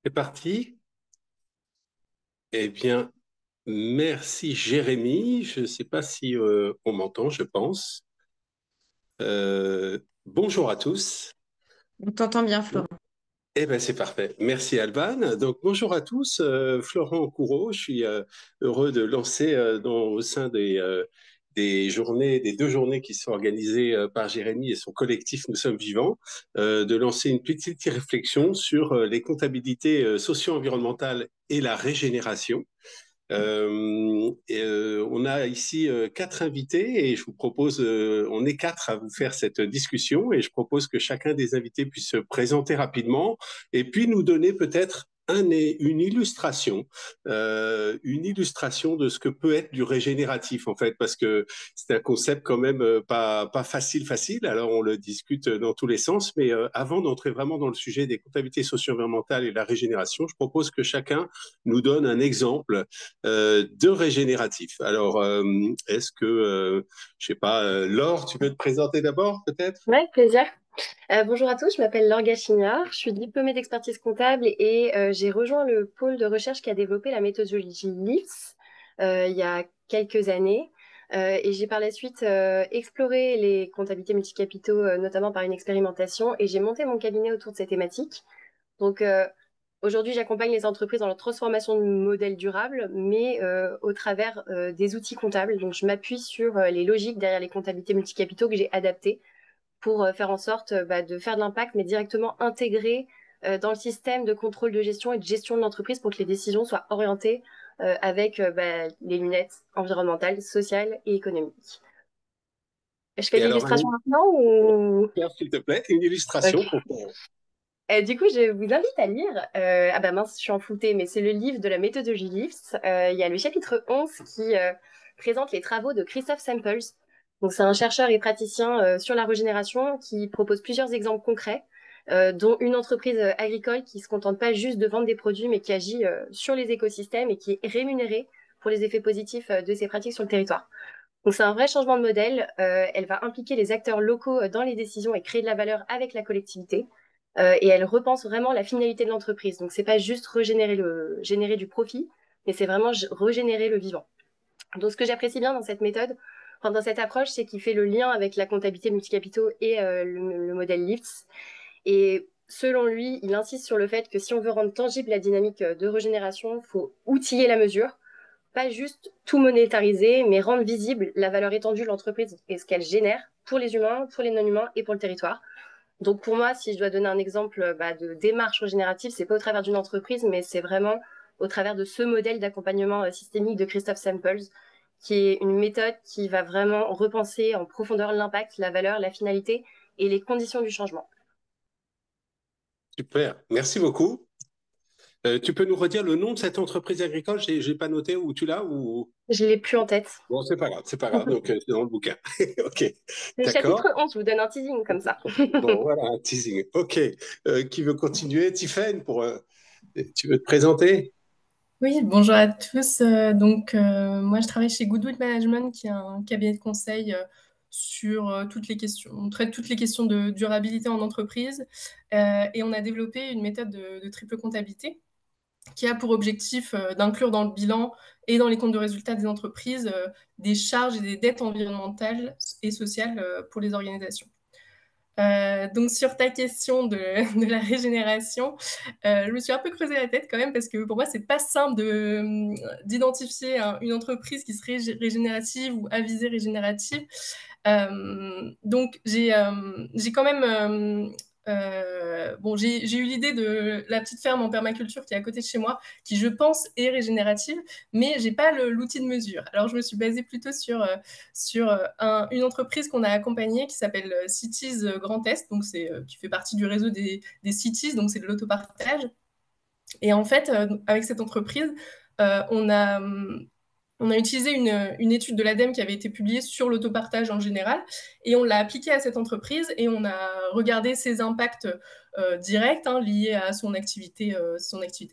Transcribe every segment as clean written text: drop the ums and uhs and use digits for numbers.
C'est parti. Eh bien, merci Jérémy. Je ne sais pas si on m'entend, je pense. Bonjour à tous. On t'entend bien, Florent. Eh bien, c'est parfait. Merci Alban. Donc, bonjour à tous. Florent Courreau, je suis heureux de lancer au sein des journées, des 2 journées qui sont organisées par Jérémy et son collectif Nous sommes vivants, de lancer une petite réflexion sur les comptabilités socio-environnementales et la régénération. On a ici 4 invités et je vous propose, on est 4 à vous faire cette discussion et je propose que chacun des invités puisse se présenter rapidement et puis nous donner peut-être une illustration de ce que peut être du régénératif en fait, parce que c'est un concept quand même pas facile. Alors on le discute dans tous les sens, mais avant d'entrer vraiment dans le sujet des comptabilités socio-environnementales et la régénération, je propose que chacun nous donne un exemple de régénératif. Alors, est-ce que, je sais pas, Laure, tu peux te présenter d'abord, peut-être? Ouais, plaisir. Bonjour à tous, je m'appelle Laure Gachignard, je suis diplômée d'expertise comptable et j'ai rejoint le pôle de recherche qui a développé la méthodologie LIFS il y a quelques années. Et j'ai par la suite exploré les comptabilités multicapitaux, notamment par une expérimentation, et j'ai monté mon cabinet autour de ces thématiques. Donc aujourd'hui, j'accompagne les entreprises dans leur transformation de modèles durables, mais au travers des outils comptables. Donc je m'appuie sur les logiques derrière les comptabilités multicapitaux que j'ai adaptées pour faire en sorte de faire de l'impact, mais directement intégré dans le système de contrôle de gestion et de gestion de l'entreprise pour que les décisions soient orientées avec les lunettes environnementales, sociales et économiques. Je fais Et alors, l'illustration maintenant ou... s'il te plaît, une illustration Ok. pour... Du coup, je vous invite à lire. Ah bah mince, je suis en floutée, mais c'est le livre de la méthodologie LIFS. Il y a le chapitre 11 qui présente les travaux de Christophe Samples. Donc, c'est un chercheur et praticien sur la régénération qui propose plusieurs exemples concrets, dont une entreprise agricole qui se contente pas juste de vendre des produits, mais qui agit sur les écosystèmes et qui est rémunérée pour les effets positifs de ses pratiques sur le territoire. Donc, c'est un vrai changement de modèle. Elle va impliquer les acteurs locaux dans les décisions et créer de la valeur avec la collectivité. Et elle repense vraiment la finalité de l'entreprise. Donc, c'est pas juste générer du profit, mais c'est vraiment régénérer le vivant. Donc, ce que j'apprécie bien dans cette méthode, enfin, dans cette approche, c'est qu'il fait le lien avec la comptabilité multicapitaux et le modèle LIFTS. Et selon lui, il insiste sur le fait que si on veut rendre tangible la dynamique de régénération, il faut outiller la mesure, pas juste tout monétariser, mais rendre visible la valeur étendue de l'entreprise et ce qu'elle génère pour les humains, pour les non-humains et pour le territoire. Donc pour moi, si je dois donner un exemple de démarche régénérative, c'est pas au travers d'une entreprise, mais c'est vraiment au travers de ce modèle d'accompagnement systémique de Christophe Samples, qui est une méthode qui va vraiment repenser en profondeur l'impact, la valeur, la finalité et les conditions du changement. Super, merci beaucoup. Tu peux nous redire le nom de cette entreprise agricole? J'ai pas noté où tu l'as ou... Je l'ai plus en tête. Bon, c'est pas grave, donc c'est dans le bouquin. Ok, Le chapitre d'accord. 11, je vous donne un teasing comme ça. Bon, voilà, un teasing. Ok, qui veut continuer? Tiffen, tu veux te présenter? Oui, bonjour à tous. Moi, je travaille chez Goodwood Management, qui est un cabinet de conseil sur toutes les questions. On traite toutes les questions de durabilité en entreprise. Et on a développé une méthode de triple comptabilité qui a pour objectif d'inclure dans le bilan et dans les comptes de résultats des entreprises des charges et des dettes environnementales et sociales pour les organisations. Donc sur ta question de la régénération, je me suis un peu creusé la tête quand même parce que pour moi c'est pas simple d'identifier une entreprise qui serait régénérative ou à visée régénérative. Donc j'ai quand même bon, j'ai eu l'idée de la petite ferme en permaculture qui est à côté de chez moi, qui je pense est régénérative, mais j'ai pas l'outil de mesure. Alors je me suis basée plutôt sur une entreprise qu'on a accompagnée qui s'appelle Cities Grand Est, donc qui fait partie du réseau des Cities, donc c'est de l'autopartage. Et en fait, avec cette entreprise, on a On a utilisé une étude de l'ADEME qui avait été publiée sur l'autopartage en général et on l'a appliquée à cette entreprise et on a regardé ses impacts directs liés à son activité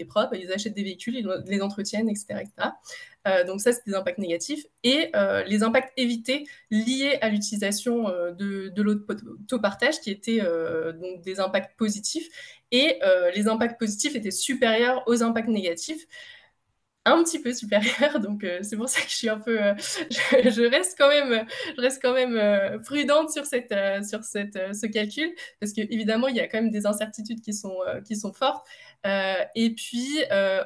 propre. Ils achètent des véhicules, ils les entretiennent, etc. etc. Donc ça, c'est des impacts négatifs. Et les impacts évités liés à l'utilisation de l'autopartage qui étaient donc des impacts positifs. Et les impacts positifs étaient supérieurs aux impacts négatifs un petit peu supérieure, donc c'est pour ça que je suis un peu, je reste quand même prudente sur ce calcul, parce que évidemment il y a quand même des incertitudes qui sont fortes. Et puis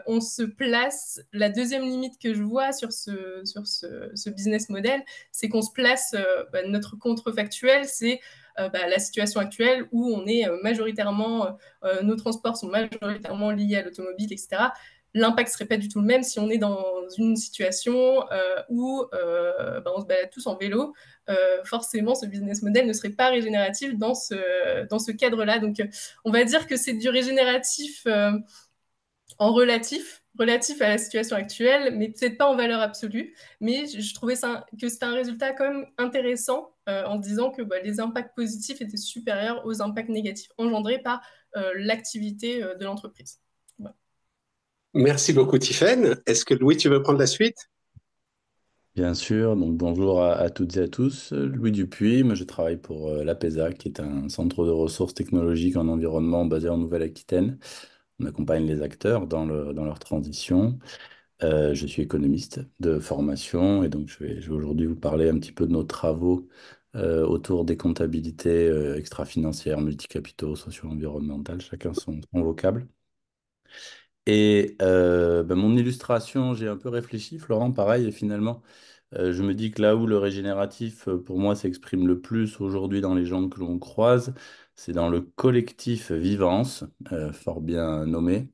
on se place, la deuxième limite que je vois sur ce business model, c'est qu'on se place, notre contrefactuel, c'est la situation actuelle où on est majoritairement, nos transports sont majoritairement liés à l'automobile, etc. L'impact serait pas du tout le même si on est dans une situation où on se balade tous en vélo. Forcément, ce business model ne serait pas régénératif dans ce cadre-là. Donc, on va dire que c'est du régénératif en relatif à la situation actuelle, mais peut-être pas en valeur absolue. Mais je trouvais que c'était un résultat quand même intéressant en disant que les impacts positifs étaient supérieurs aux impacts négatifs engendrés par l'activité de l'entreprise. Voilà. Merci beaucoup, Tiffaine. Est-ce que Louis, tu veux prendre la suite? Bien sûr, donc bonjour à toutes et à tous. Louis Dupuis, moi je travaille pour l'APESA, qui est un centre de ressources technologiques en environnement basé en Nouvelle-Aquitaine. On accompagne les acteurs dans leur transition. Je suis économiste de formation et donc je vais aujourd'hui vous parler un petit peu de nos travaux autour des comptabilités extra-financières, multicapitaux, socio-environnementales, chacun son vocable. Et mon illustration, j'ai un peu réfléchi, Florent, pareil, et finalement, je me dis que là où le régénératif, pour moi, s'exprime le plus aujourd'hui dans les gens que l'on croise, c'est dans le collectif Vivance, fort bien nommé,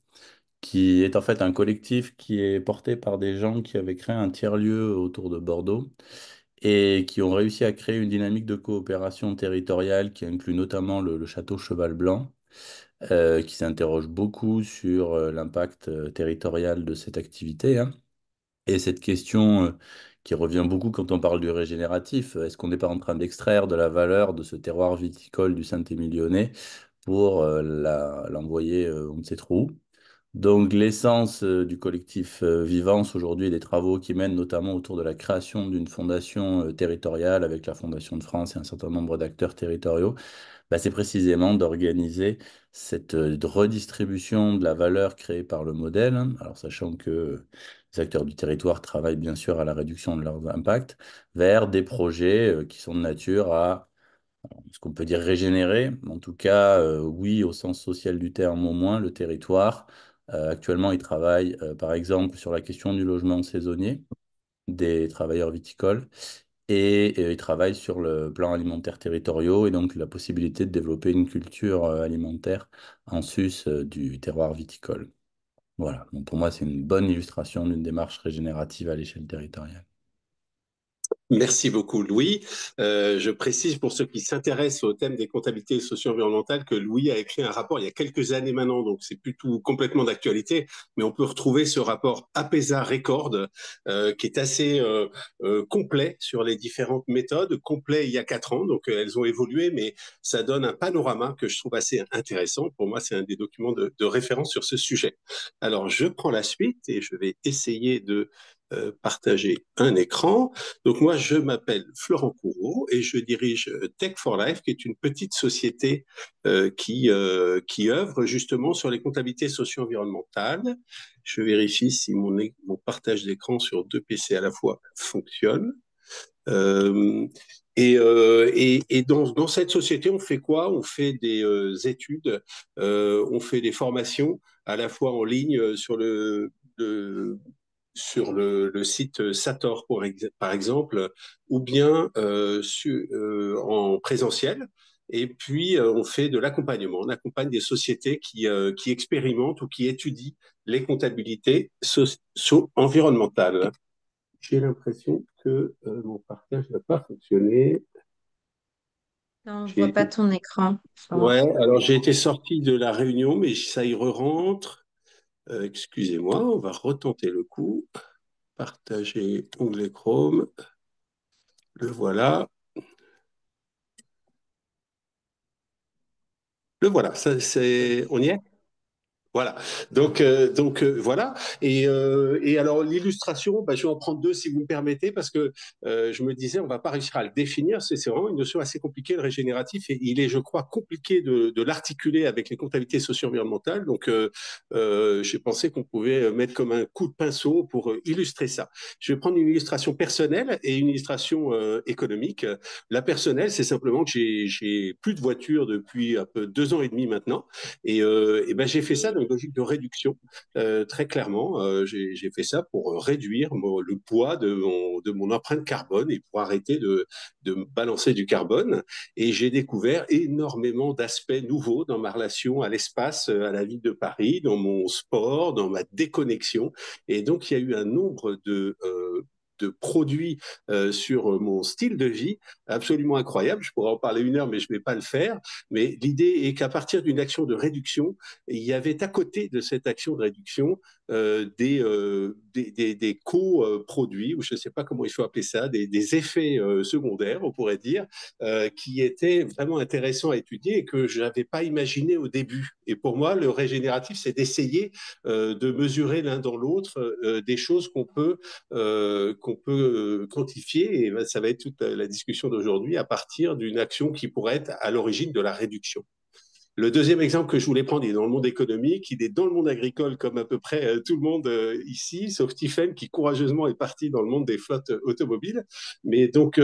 qui est en fait un collectif qui est porté par des gens qui avaient créé un tiers-lieu autour de Bordeaux et qui ont réussi à créer une dynamique de coopération territoriale qui inclut notamment le château Cheval Blanc qui s'interroge beaucoup sur l'impact territorial de cette activité, hein. Et cette question qui revient beaucoup quand on parle du régénératif, est-ce qu'on n'est pas en train d'extraire de la valeur de ce terroir viticole du Saint-Émilionnais pour l'envoyer on ne sait trop où? Donc l'essence du collectif Vivance aujourd'hui et des travaux qui mènent notamment autour de la création d'une fondation territoriale avec la Fondation de France et un certain nombre d'acteurs territoriaux, c'est précisément d'organiser cette redistribution de la valeur créée par le modèle, hein. Alors sachant que les acteurs du territoire travaillent bien sûr à la réduction de leurs impacts, vers des projets qui sont de nature à ce qu'on peut dire régénérer, en tout cas, oui, au sens social du terme au moins, le territoire. Actuellement, ils travaillent par exemple sur la question du logement saisonnier des travailleurs viticoles et ils travaillent sur le plan alimentaire territoriaux et donc la possibilité de développer une culture alimentaire en sus du terroir viticole. Voilà, donc pour moi, c'est une bonne illustration d'une démarche régénérative à l'échelle territoriale. Merci beaucoup, Louis. Je précise pour ceux qui s'intéressent au thème des comptabilités socio-environnementales que Louis a écrit un rapport il y a quelques années maintenant, donc c'est plus tout complètement d'actualité, mais on peut retrouver ce rapport APESA Record qui est assez complet sur les différentes méthodes, complet il y a 4 ans, donc elles ont évolué, mais ça donne un panorama que je trouve assez intéressant. Pour moi, c'est un des documents de référence sur ce sujet. Alors, je prends la suite et je vais essayer de partager un écran. Donc moi, je m'appelle Florent Courreau et je dirige Tech for Life, qui est une petite société qui œuvre justement sur les comptabilités socio-environnementales. Je vérifie si mon partage d'écran sur 2 PC à la fois fonctionne. Et dans cette société, on fait quoi? On fait des études, on fait des formations à la fois en ligne le sur le site Sator, par exemple, ou bien en présentiel. Et puis, on fait de l'accompagnement. On accompagne des sociétés qui expérimentent ou qui étudient les comptabilités environnementales. J'ai l'impression que mon partage n'a pas fonctionné. Non, on ne J'ai voit pas été... ton écran, Florent. Ouais, alors j'ai été sorti de la réunion, mais ça y re-rentre. Excusez-moi, on va retenter le coup. Partager onglet Chrome. Le voilà. Le voilà. On y est? Voilà. Voilà. Et alors l'illustration, bah, je vais en prendre deux si vous me permettez, parce que je me disais, on va pas réussir à le définir. C'est vraiment une notion assez compliquée, le régénératif, et il est, je crois, compliqué de l'articuler avec les comptabilités socio-environnementales. Donc, j'ai pensé qu'on pouvait mettre comme un coup de pinceau pour illustrer ça. Je vais prendre une illustration personnelle et une illustration économique. La personnelle, c'est simplement que j'ai plus de voiture depuis un peu 2 ans et demi maintenant. Et ben, j'ai fait ça dans une logique de réduction, très clairement. J'ai fait ça pour réduire le poids de mon empreinte carbone et pour arrêter de me balancer du carbone. Et j'ai découvert énormément d'aspects nouveaux dans ma relation à l'espace, à la ville de Paris, dans mon sport, dans ma déconnexion. Et donc, il y a eu un nombre de produits sur mon style de vie absolument incroyable. Je pourrais en parler 1 heure, mais je ne vais pas le faire. Mais l'idée est qu'à partir d'une action de réduction, il y avait à côté de cette action de réduction des co-produits, ou je ne sais pas comment il faut appeler ça, des effets secondaires, on pourrait dire, qui étaient vraiment intéressants à étudier et que je n'avais pas imaginé au début. Et pour moi, le régénératif, c'est d'essayer de mesurer l'un dans l'autre des choses qu'on peut quantifier. Et ben, ça va être toute la discussion d'aujourd'hui à partir d'une action qui pourrait être à l'origine de la réduction. Le deuxième exemple que je voulais prendre, il est dans le monde économique, il est dans le monde agricole comme à peu près tout le monde ici, sauf Tiffen qui courageusement est parti dans le monde des flottes automobiles. Mais donc,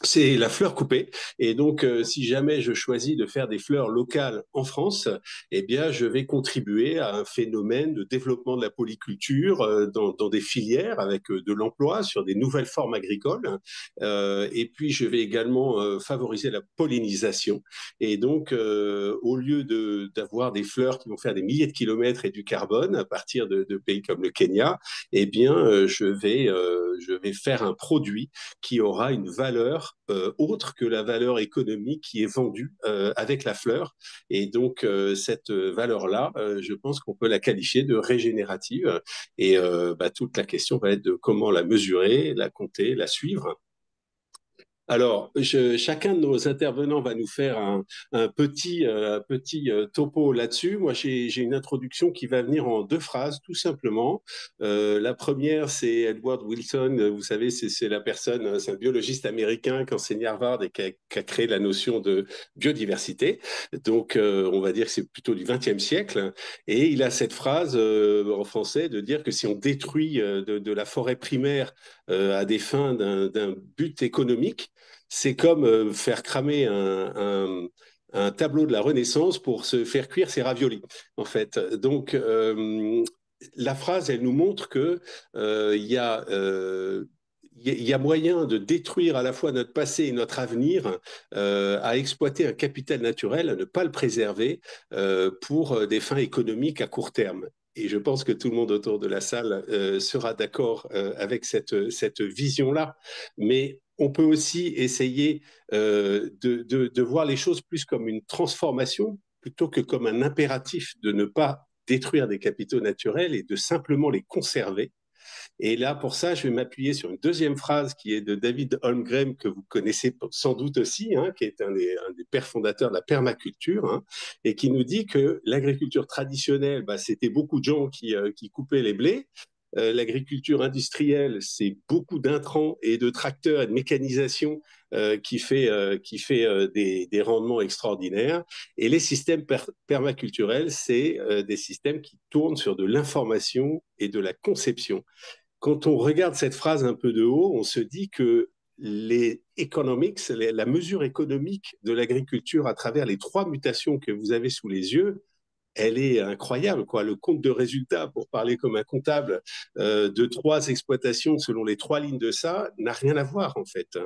c'est la fleur coupée. Et donc, si jamais je choisis de faire des fleurs locales en France, eh bien, je vais contribuer à un phénomène de développement de la polyculture dans des filières avec de l'emploi sur des nouvelles formes agricoles. Et puis, je vais également favoriser la pollinisation. Et donc, au lieu d'avoir des fleurs qui vont faire des milliers de kilomètres et du carbone à partir de pays comme le Kenya, eh bien, je vais faire un produit qui aura une valeur autre que la valeur économique qui est vendue avec la fleur. Et donc, cette valeur-là, je pense qu'on peut la qualifier de régénérative. Et bah, toute la question va être de comment la mesurer, la compter, la suivre. Alors, chacun de nos intervenants va nous faire un petit topo là-dessus. Moi, j'ai une introduction qui va venir en 2 phrases, tout simplement. La première, c'est Edward Wilson. Vous savez, c'est la personne, c'est un biologiste américain qui enseigne à Harvard et qui a créé la notion de biodiversité. Donc, on va dire que c'est plutôt du XXe siècle. Et il a cette phrase en français de dire que si on détruit de la forêt primaire à des fins d'un but économique, c'est comme faire cramer un tableau de la Renaissance pour se faire cuire ses raviolis, en fait. Donc, la phrase, elle nous montre que il y a moyen de détruire à la fois notre passé et notre avenir, à exploiter un capital naturel, à ne pas le préserver pour des fins économiques à court terme. Et je pense que tout le monde autour de la salle sera d'accord avec cette vision-là. Mais on peut aussi essayer de voir les choses plus comme une transformation plutôt que comme un impératif de ne pas détruire des capitaux naturels et de simplement les conserver. Et là, pour ça, je vais m'appuyer sur une deuxième phrase qui est de David Holmgren, que vous connaissez sans doute aussi, hein, qui est un des pères fondateurs de la permaculture, hein, et qui nous dit que l'agriculture traditionnelle, bah, c'était beaucoup de gens qui coupaient les blés. L'agriculture industrielle, c'est beaucoup d'intrants et de tracteurs et de mécanisation qui fait des rendements extraordinaires. Et les systèmes permaculturels, c'est des systèmes qui tournent sur de l'information et de la conception. Quand on regarde cette phrase un peu de haut, on se dit que les economics, la mesure économique de l'agriculture à travers les 3 mutations que vous avez sous les yeux, elle est incroyable, quoi. Le compte de résultat, pour parler comme un comptable, de 3 exploitations selon les 3 lignes de ça, n'a rien à voir, en fait.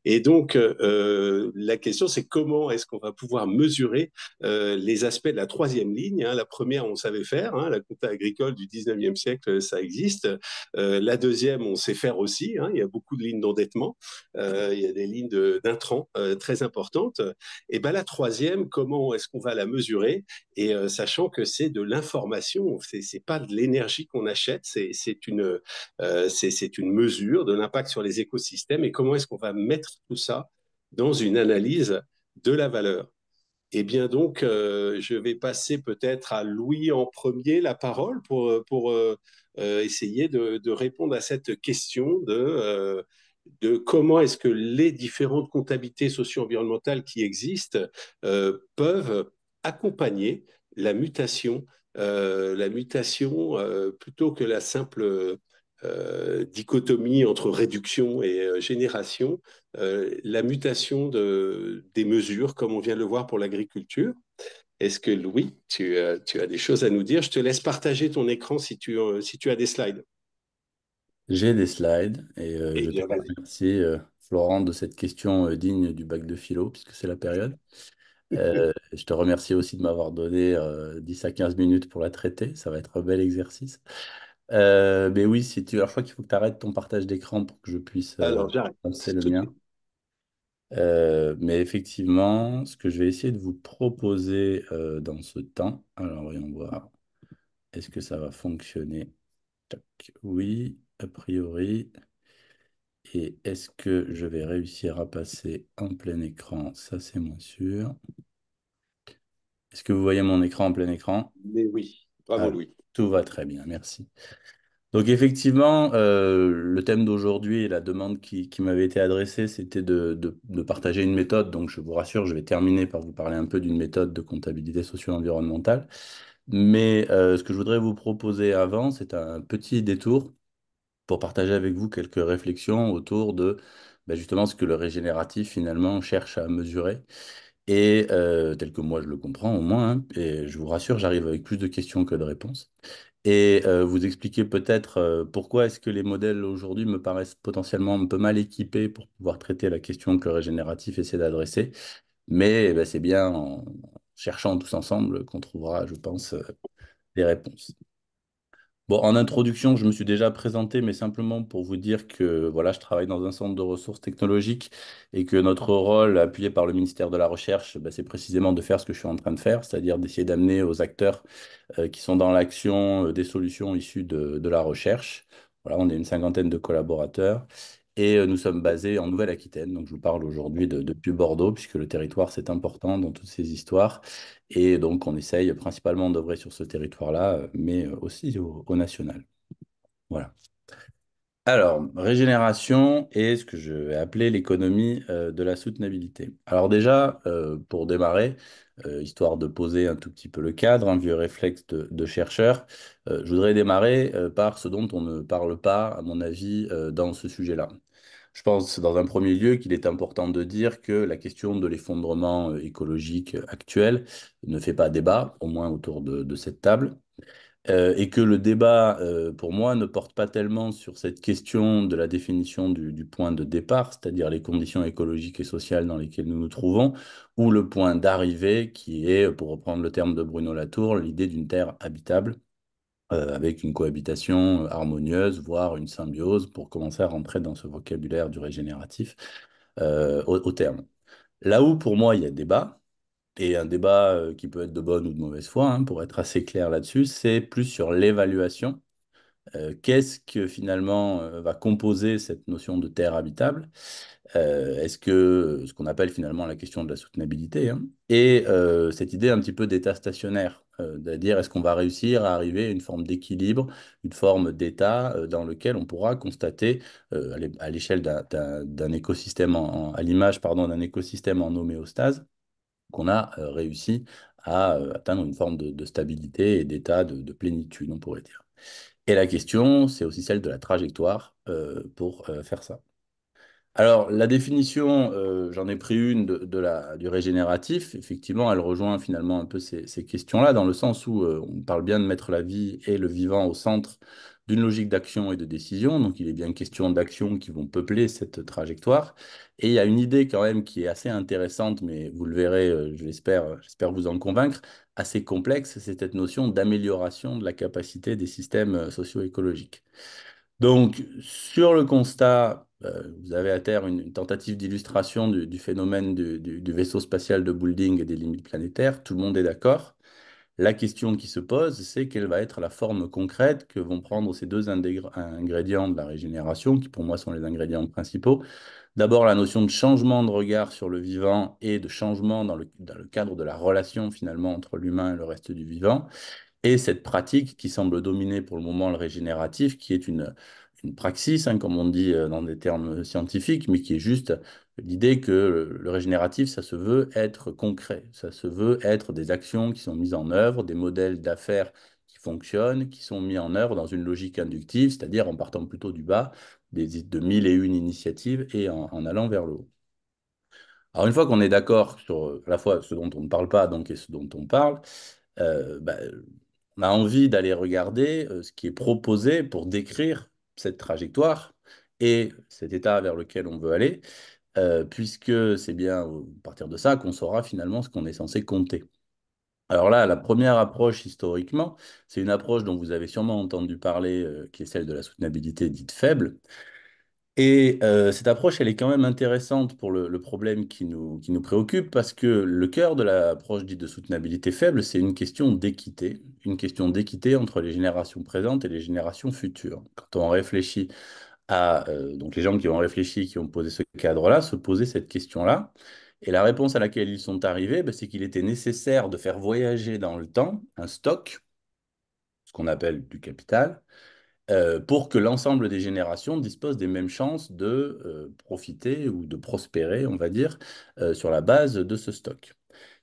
Et donc, la question, c'est comment est-ce qu'on va pouvoir mesurer les aspects de la 3e ligne, hein. La première, on savait faire, hein, la compta agricole du 19e siècle, ça existe. La deuxième, on sait faire aussi, hein, il y a beaucoup de lignes d'endettement, il y a des lignes d'intrants très importantes. Et ben la 3e, comment est-ce qu'on va la mesurer? Et sachant sachant que c'est de l'information, c'est pas de l'énergie qu'on achète, c'est une mesure de l'impact sur les écosystèmes et comment est-ce qu'on va mettre tout ça dans une analyse de la valeur. Eh bien donc, je vais passer peut-être à Louis en premier la parole pour essayer de répondre à cette question de comment est-ce que les différentes comptabilités socio-environnementales qui existent peuvent accompagner la mutation plutôt que la simple dichotomie entre réduction et génération, la mutation des mesures, comme on vient de le voir pour l'agriculture. Est-ce que Louis, tu as des choses à nous dire? Je te laisse partager ton écran si tu as des slides. J'ai des slides et Eh je te bien, vas-y. remercie, Florent, de cette question digne du bac de philo, puisque c'est la période. Je te remercie aussi de m'avoir donné 10 à 15 minutes pour la traiter. Ça va être un bel exercice. Mais oui, si tu... Alors, je crois qu'il faut que tu arrêtes ton partage d'écran pour que je puisse Alors, j'arrête. lancer le mien. Mais effectivement, ce que je vais essayer de vous proposer dans ce temps, alors voyons voir, est-ce que ça va fonctionner? Tac, oui, a priori. Et est-ce que je vais réussir à passer en plein écran? Ça, c'est moins sûr. Est-ce que vous voyez mon écran en plein écran? Mais oui, bravo Ah, Louis. tout va très bien, merci. Donc effectivement, le thème d'aujourd'hui et la demande qui m'avait été adressée, c'était de partager une méthode. Donc je vous rassure, je vais terminer par vous parler un peu d'une méthode de comptabilité socio-environnementale. Mais ce que je voudrais vous proposer avant, c'est un petit détour pour partager avec vous quelques réflexions autour de justement ce que le régénératif finalement cherche à mesurer. Et tel que moi je le comprends au moins, hein, et je vous rassure, j'arrive avec plus de questions que de réponses. Et vous expliquer peut-être pourquoi est-ce que les modèles aujourd'hui me paraissent potentiellement un peu mal équipés pour pouvoir traiter la question que le régénératif essaie d'adresser. Mais c'est bien en cherchant tous ensemble qu'on trouvera, je pense, des réponses. Bon, en introduction, je me suis déjà présenté, mais simplement pour vous dire que voilà, je travaille dans un centre de ressources technologiques et que notre rôle, appuyé par le ministère de la Recherche, c'est précisément de faire ce que je suis en train de faire, c'est-à-dire d'essayer d'amener aux acteurs qui sont dans l'action des solutions issues de la recherche. Voilà, on est une cinquantaine de collaborateurs et nous sommes basés en Nouvelle-Aquitaine. Donc, je vous parle aujourd'hui depuis Bordeaux, puisque le territoire, c'est important dans toutes ces histoires. Et donc, on essaye principalement d'œuvrer sur ce territoire-là, mais aussi au national. Voilà. Alors, régénération et ce que je vais appeler l'économie de la soutenabilité. Alors déjà, pour démarrer, histoire de poser un tout petit peu le cadre, un vieux réflexe de chercheur, je voudrais démarrer par ce dont on ne parle pas, à mon avis, dans ce sujet-là. Je pense, dans un premier lieu, qu'il est important de dire que la question de l'effondrement écologique actuel ne fait pas débat, au moins autour de cette table. Et que le débat, pour moi, ne porte pas tellement sur cette question de la définition du point de départ, c'est-à-dire les conditions écologiques et sociales dans lesquelles nous nous trouvons, ou le point d'arrivée, qui est, pour reprendre le terme de Bruno Latour, l'idée d'une terre habitable, avec une cohabitation harmonieuse, voire une symbiose, pour commencer à rentrer dans ce vocabulaire du régénératif, au terme. Là où, pour moi, il y a débat, et un débat qui peut être de bonne ou de mauvaise foi, hein, pour être assez clair là-dessus, c'est plus sur l'évaluation. Qu'est-ce que finalement va composer cette notion de terre habitable? Est-ce que ce qu'on appelle finalement la question de la soutenabilité, hein, et cette idée un petit peu d'état stationnaire, c'est-à-dire est-ce qu'on va réussir à arriver à une forme d'équilibre, une forme d'état dans lequel on pourra constater à l'échelle d'un écosystème à l'image pardon d'un écosystème en homéostase qu'on a réussi à atteindre une forme de stabilité et d'état de plénitude, on pourrait dire. Et la question, c'est aussi celle de la trajectoire pour faire ça. Alors, la définition, j'en ai pris une du régénératif. Effectivement, elle rejoint finalement un peu ces questions-là, dans le sens où on parle bien de mettre la vie et le vivant au centre d'une logique d'action et de décision. Donc, il est bien question d'actions qui vont peupler cette trajectoire. Et il y a une idée quand même qui est assez intéressante, mais vous le verrez, j'espère vous en convaincre, assez complexe, c'est cette notion d'amélioration de la capacité des systèmes socio-écologiques. Donc, sur le constat, vous avez à terre une tentative d'illustration du phénomène du vaisseau spatial de Boulding et des limites planétaires. Tout le monde est d'accord. La question qui se pose, c'est quelle va être la forme concrète que vont prendre ces deux ingrédients de la régénération, qui pour moi sont les ingrédients principaux. D'abord, la notion de changement de regard sur le vivant et de changement dans le cadre de la relation finalement entre l'humain et le reste du vivant. Et cette pratique qui semble dominer pour le moment le régénératif, qui est une praxis, hein, comme on dit dans des termes scientifiques, mais qui est juste l'idée que le régénératif, ça se veut être concret, ça se veut être des actions qui sont mises en œuvre, des modèles d'affaires qui fonctionnent, qui sont mis en œuvre dans une logique inductive, c'est-à-dire en partant plutôt du bas, de mille et une initiatives et en allant vers le haut. Alors une fois qu'on est d'accord sur à la fois ce dont on ne parle pas donc, et ce dont on parle, bah, on a envie d'aller regarder ce qui est proposé pour décrire cette trajectoire et cet état vers lequel on veut aller, puisque c'est bien à partir de ça qu'on saura finalement ce qu'on est censé compter. Alors là, la première approche historiquement, c'est une approche dont vous avez sûrement entendu parler, qui est celle de la soutenabilité dite faible. Et cette approche, elle est quand même intéressante pour le problème qui nous préoccupe, parce que le cœur de l'approche dite de soutenabilité faible, c'est une question d'équité entre les générations présentes et les générations futures. Quand on réfléchit donc les gens qui ont réfléchi, qui ont posé ce cadre-là, se posaient cette question-là. Et la réponse à laquelle ils sont arrivés, ben, c'est qu'il était nécessaire de faire voyager dans le temps un stock, ce qu'on appelle du capital, pour que l'ensemble des générations disposent des mêmes chances de profiter ou de prospérer, on va dire, sur la base de ce stock.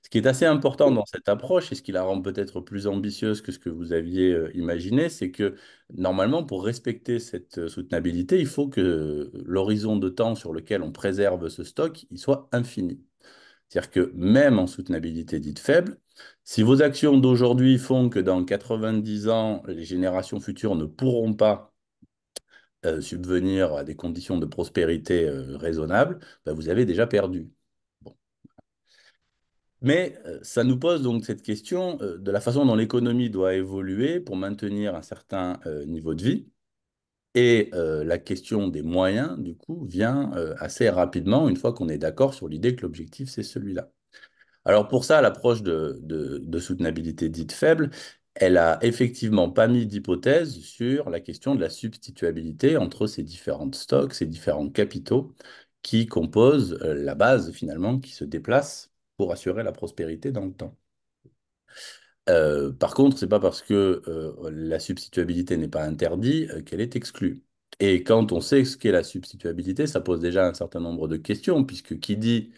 Ce qui est assez important dans cette approche, et ce qui la rend peut-être plus ambitieuse que ce que vous aviez imaginé, c'est que normalement, pour respecter cette soutenabilité, il faut que l'horizon de temps sur lequel on préserve ce stock, il soit infini. C'est-à-dire que même en soutenabilité dite faible, si vos actions d'aujourd'hui font que dans 90 ans, les générations futures ne pourront pas subvenir à des conditions de prospérité raisonnables, ben, vous avez déjà perdu. Bon. Mais ça nous pose donc cette question de la façon dont l'économie doit évoluer pour maintenir un certain niveau de vie. Et la question des moyens, du coup, vient assez rapidement une fois qu'on est d'accord sur l'idée que l'objectif, c'est celui-là. Alors pour ça, l'approche de soutenabilité dite faible, elle a effectivement pas mis d'hypothèse sur la question de la substituabilité entre ces différents stocks, ces différents capitaux qui composent la base finalement qui se déplace pour assurer la prospérité dans le temps. Par contre, c'est pas parce que la substituabilité n'est pas interdite qu'elle est exclue. Et quand on sait ce qu'est la substituabilité, ça pose déjà un certain nombre de questions, puisque qui dit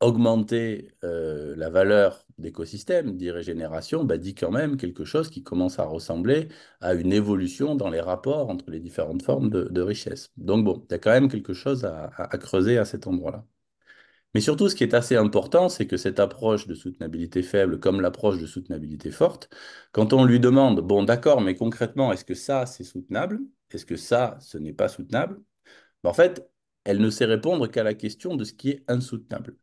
augmenter la valeur d'écosystème, dit régénération, bah, dit quand même quelque chose qui commence à ressembler à une évolution dans les rapports entre les différentes formes de richesse. Donc bon, il y a quand même quelque chose à creuser à cet endroit-là. Mais surtout, ce qui est assez important, c'est que cette approche de soutenabilité faible, comme l'approche de soutenabilité forte, quand on lui demande, bon d'accord, mais concrètement, est-ce que ça, c'est soutenable? Est-ce que ça, ce n'est pas soutenable? Ben, en fait, elle ne sait répondre qu'à la question de ce qui est insoutenable.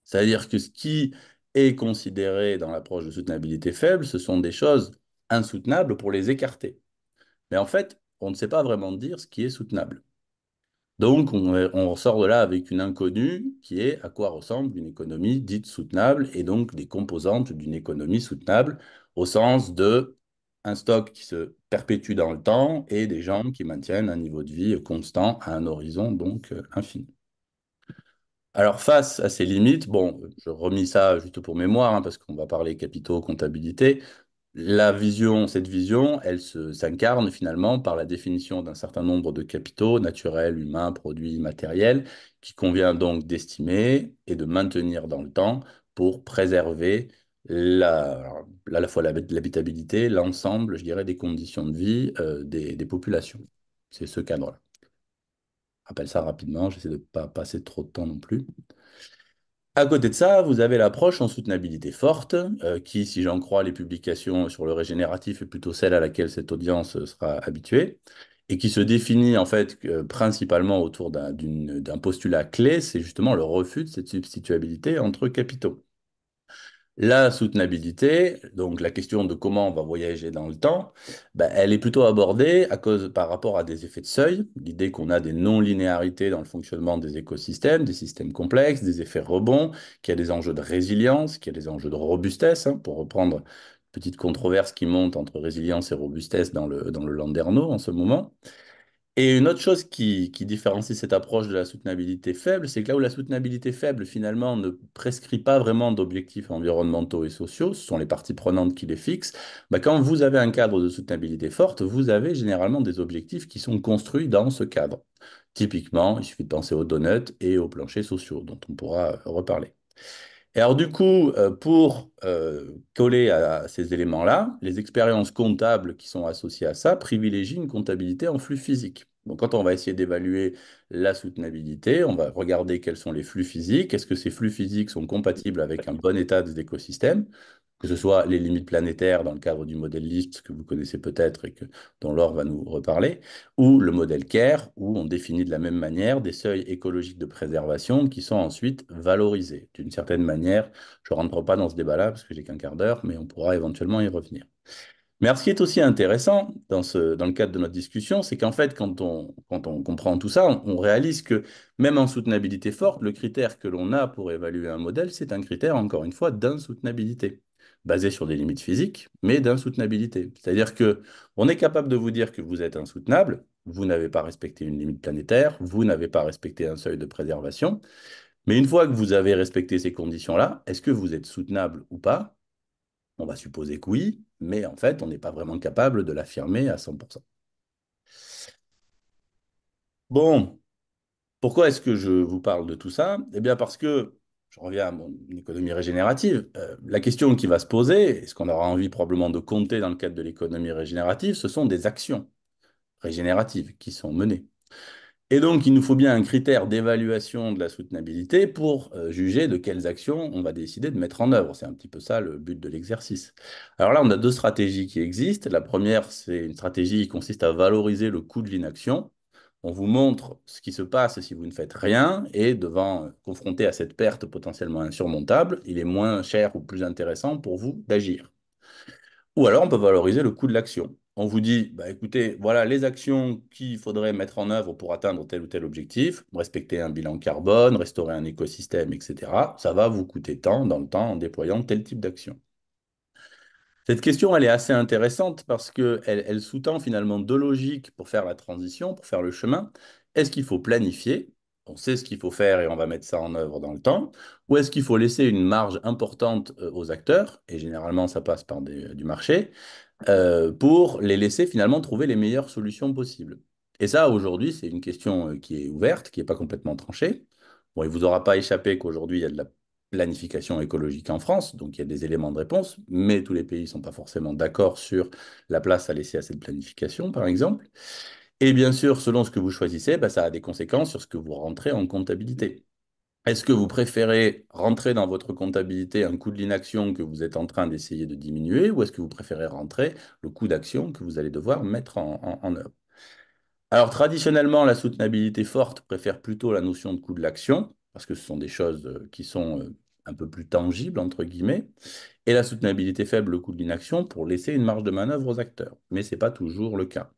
C'est-à-dire que ce qui est considéré dans l'approche de soutenabilité faible, ce sont des choses insoutenables pour les écarter. Mais en fait, on ne sait pas vraiment dire ce qui est soutenable. Donc, on sort de là avec une inconnue qui est à quoi ressemble une économie dite soutenable et donc des composantes d'une économie soutenable au sens de un stock qui se perpétue dans le temps et des gens qui maintiennent un niveau de vie constant à un horizon donc infini. Alors, face à ces limites, bon, je remis ça juste pour mémoire, hein, parce qu'on va parler capitaux, comptabilité. Cette vision, elle s'incarne finalement par la définition d'un certain nombre de capitaux naturels, humains, produits, matériels, qui convient donc d'estimer et de maintenir dans le temps pour préserver à la fois l'habitabilité, l'ensemble, je dirais, des conditions de vie des populations. C'est ce cadre-là. Je rappelle ça rapidement, j'essaie de ne pas passer trop de temps non plus. À côté de ça, vous avez l'approche en soutenabilité forte, qui, si j'en crois les publications sur le régénératif, est plutôt celle à laquelle cette audience sera habituée, et qui se définit en fait principalement autour d'un postulat clé, c'est justement le refus de cette substituabilité entre capitaux. La soutenabilité, donc la question de comment on va voyager dans le temps, ben, elle est plutôt abordée par rapport à des effets de seuil, l'idée qu'on a des non-linéarités dans le fonctionnement des écosystèmes, des systèmes complexes, des effets rebonds, qu'il y a des enjeux de résilience, qu'il y a des enjeux de robustesse, hein, pour reprendre petite controverse qui monte entre résilience et robustesse dans le Landerneau en ce moment. Et une autre chose qui différencie cette approche de la soutenabilité faible, c'est que là où la soutenabilité faible, finalement, ne prescrit pas vraiment d'objectifs environnementaux et sociaux, ce sont les parties prenantes qui les fixent, bah, quand vous avez un cadre de soutenabilité forte, vous avez généralement des objectifs qui sont construits dans ce cadre. Typiquement, il suffit de penser aux donuts et aux planchers sociaux, dont on pourra reparler. Et alors du coup, pour coller à ces éléments-là, les expériences comptables qui sont associées à ça privilégient une comptabilité en flux physique. Donc quand on va essayer d'évaluer la soutenabilité, on va regarder quels sont les flux physiques, est-ce que ces flux physiques sont compatibles avec un bon état des écosystèmes, que ce soit les limites planétaires dans le cadre du modèle LIFT que vous connaissez peut-être et dont Laure va nous reparler, ou le modèle CARE, où on définit de la même manière des seuils écologiques de préservation qui sont ensuite valorisés. D'une certaine manière, je ne rentre pas dans ce débat-là parce que j'ai qu'un quart d'heure, mais on pourra éventuellement y revenir. Mais alors, ce qui est aussi intéressant dans le cadre de notre discussion, c'est qu'en fait, quand on comprend tout ça, on réalise que même en soutenabilité forte, le critère que l'on a pour évaluer un modèle, c'est un critère, encore une fois, d'insoutenabilité, basé sur des limites physiques, mais d'insoutenabilité. C'est-à-dire que on est capable de vous dire que vous êtes insoutenable, vous n'avez pas respecté une limite planétaire, vous n'avez pas respecté un seuil de préservation, mais une fois que vous avez respecté ces conditions-là, est-ce que vous êtes soutenable ou pas? On va supposer que oui, mais en fait, on n'est pas vraiment capable de l'affirmer à 100%. Bon, pourquoi est-ce que je vous parle de tout ça? Eh bien parce que, je reviens à mon économie régénérative, la question qui va se poser, et ce qu'on aura envie probablement de compter dans le cadre de l'économie régénérative, ce sont des actions régénératives qui sont menées. Et donc, il nous faut bien un critère d'évaluation de la soutenabilité pour juger de quelles actions on va décider de mettre en œuvre. C'est un petit peu ça le but de l'exercice. Alors là, on a deux stratégies qui existent. La première, c'est une stratégie qui consiste à valoriser le coût de l'inaction. On vous montre ce qui se passe si vous ne faites rien et confronté à cette perte potentiellement insurmontable, il est moins cher ou plus intéressant pour vous d'agir. Ou alors, on peut valoriser le coût de l'action. On vous dit, bah, écoutez, voilà les actions qu'il faudrait mettre en œuvre pour atteindre tel ou tel objectif, respecter un bilan carbone, restaurer un écosystème, etc. Ça va vous coûter tant dans le temps en déployant tel type d'action. Cette question, elle est assez intéressante parce qu'elle sous-tend finalement deux logiques pour faire la transition, pour faire le chemin. Est-ce qu'il faut planifier? On sait ce qu'il faut faire et on va mettre ça en œuvre dans le temps. Ou est-ce qu'il faut laisser une marge importante aux acteurs, et généralement ça passe par du marché, pour les laisser finalement trouver les meilleures solutions possibles. Et ça, aujourd'hui, c'est une question qui est ouverte, qui n'est pas complètement tranchée. Bon, il ne vous aura pas échappé qu'aujourd'hui, il y a de la planification écologique en France, donc il y a des éléments de réponse, mais tous les pays ne sont pas forcément d'accord sur la place à laisser à cette planification, par exemple. Et bien sûr, selon ce que vous choisissez, bah, ça a des conséquences sur ce que vous rentrez en comptabilité. Est-ce que vous préférez rentrer dans votre comptabilité un coût de l'inaction que vous êtes en train d'essayer de diminuer ou est-ce que vous préférez rentrer le coût d'action que vous allez devoir mettre en œuvre? Alors, traditionnellement, la soutenabilité forte préfère plutôt la notion de coût de l'action parce que ce sont des choses qui sont un peu plus tangibles, entre guillemets, et la soutenabilité faible, le coût de l'inaction, pour laisser une marge de manœuvre aux acteurs. Mais ce n'est pas toujours le cas.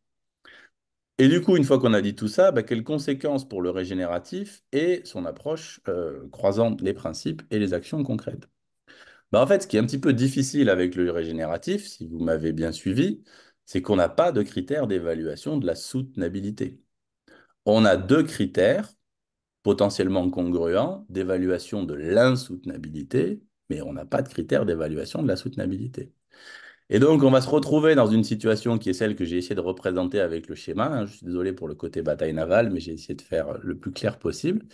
Et du coup, une fois qu'on a dit tout ça, bah, quelles conséquences pour le régénératif et son approche croisant les principes et les actions concrètes? Bah, en fait, ce qui est un petit peu difficile avec le régénératif, si vous m'avez bien suivi, c'est qu'on n'a pas de critères d'évaluation de la soutenabilité. On a deux critères potentiellement congruents d'évaluation de l'insoutenabilité, mais on n'a pas de critères d'évaluation de la soutenabilité. Et donc, on va se retrouver dans une situation qui est celle que j'ai essayé de représenter avec le schéma, hein. Je suis désolé pour le côté bataille navale, mais j'ai essayé de faire le plus clair possible.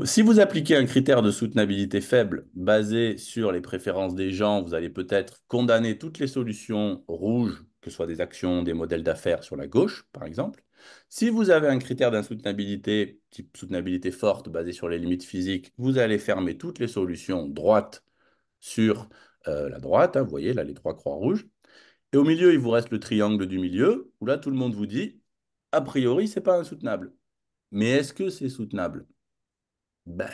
Si vous appliquez un critère de soutenabilité faible basé sur les préférences des gens, vous allez peut-être condamner toutes les solutions rouges, que ce soit des actions, des modèles d'affaires sur la gauche, par exemple. Si vous avez un critère d'insoutenabilité, type soutenabilité forte, basé sur les limites physiques, vous allez fermer toutes les solutions droites sur la droite, hein, vous voyez là les trois croix rouges. Et au milieu, il vous reste le triangle du milieu, où là, tout le monde vous dit, a priori, c'est pas insoutenable. Mais est-ce que c'est soutenable? Ben,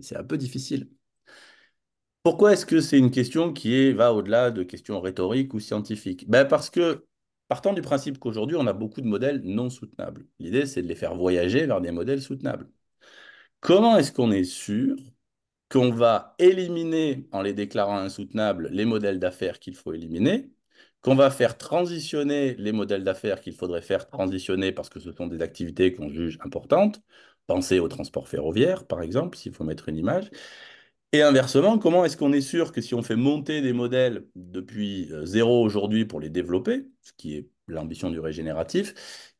c'est un peu difficile. Pourquoi est-ce que c'est une question va au-delà de questions rhétoriques ou scientifiques? Ben, parce que, partant du principe qu'aujourd'hui, on a beaucoup de modèles non soutenables. L'idée, c'est de les faire voyager vers des modèles soutenables. Comment est-ce qu'on est sûr qu'on va éliminer, en les déclarant insoutenables, les modèles d'affaires qu'il faut éliminer, qu'on va faire transitionner les modèles d'affaires qu'il faudrait faire transitionner parce que ce sont des activités qu'on juge importantes. Pensez au transport ferroviaire, par exemple, s'il faut mettre une image. Et inversement, comment est-ce qu'on est sûr que si on fait monter des modèles depuis zéro aujourd'hui pour les développer, ce qui est l'ambition du régénératif,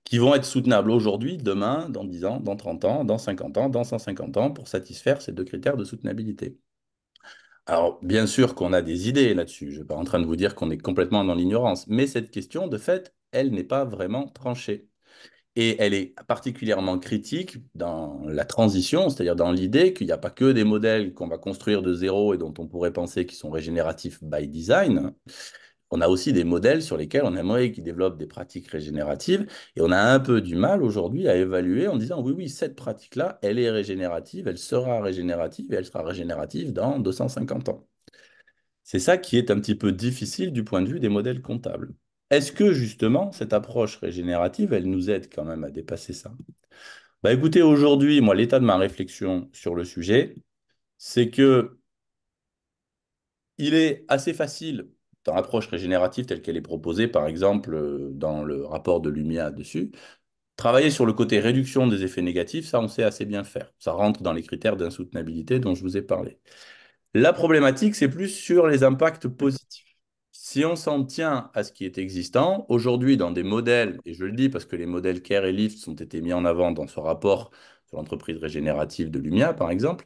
qui vont être soutenables aujourd'hui, demain, dans 10 ans, dans 30 ans, dans 50 ans, dans 150 ans, pour satisfaire ces deux critères de soutenabilité? Alors, bien sûr qu'on a des idées là-dessus. Je ne suis pas en train de vous dire qu'on est complètement dans l'ignorance, mais cette question, de fait, elle n'est pas vraiment tranchée. Et elle est particulièrement critique dans la transition, c'est-à-dire dans l'idée qu'il n'y a pas que des modèles qu'on va construire de zéro et dont on pourrait penser qu'ils sont régénératifs by design. On a aussi des modèles sur lesquels on aimerait qu'ils développent des pratiques régénératives. Et on a un peu du mal aujourd'hui à évaluer en disant oui, oui, cette pratique-là, elle est régénérative, elle sera régénérative et elle sera régénérative dans 250 ans. C'est ça qui est un petit peu difficile du point de vue des modèles comptables. Est-ce que justement, cette approche régénérative, elle nous aide quand même à dépasser ça? Bah écoutez, aujourd'hui, moi, l'état de ma réflexion sur le sujet, c'est que il est assez facile, dans l'approche régénérative telle qu'elle est proposée, par exemple, dans le rapport de Lumia dessus, travailler sur le côté réduction des effets négatifs, ça, on sait assez bien faire. Ça rentre dans les critères d'insoutenabilité dont je vous ai parlé. La problématique, c'est plus sur les impacts positifs. Si on s'en tient à ce qui est existant, aujourd'hui, dans des modèles, et je le dis parce que les modèles CARE et LIFT ont été mis en avant dans ce rapport sur l'entreprise régénérative de Lumia, par exemple,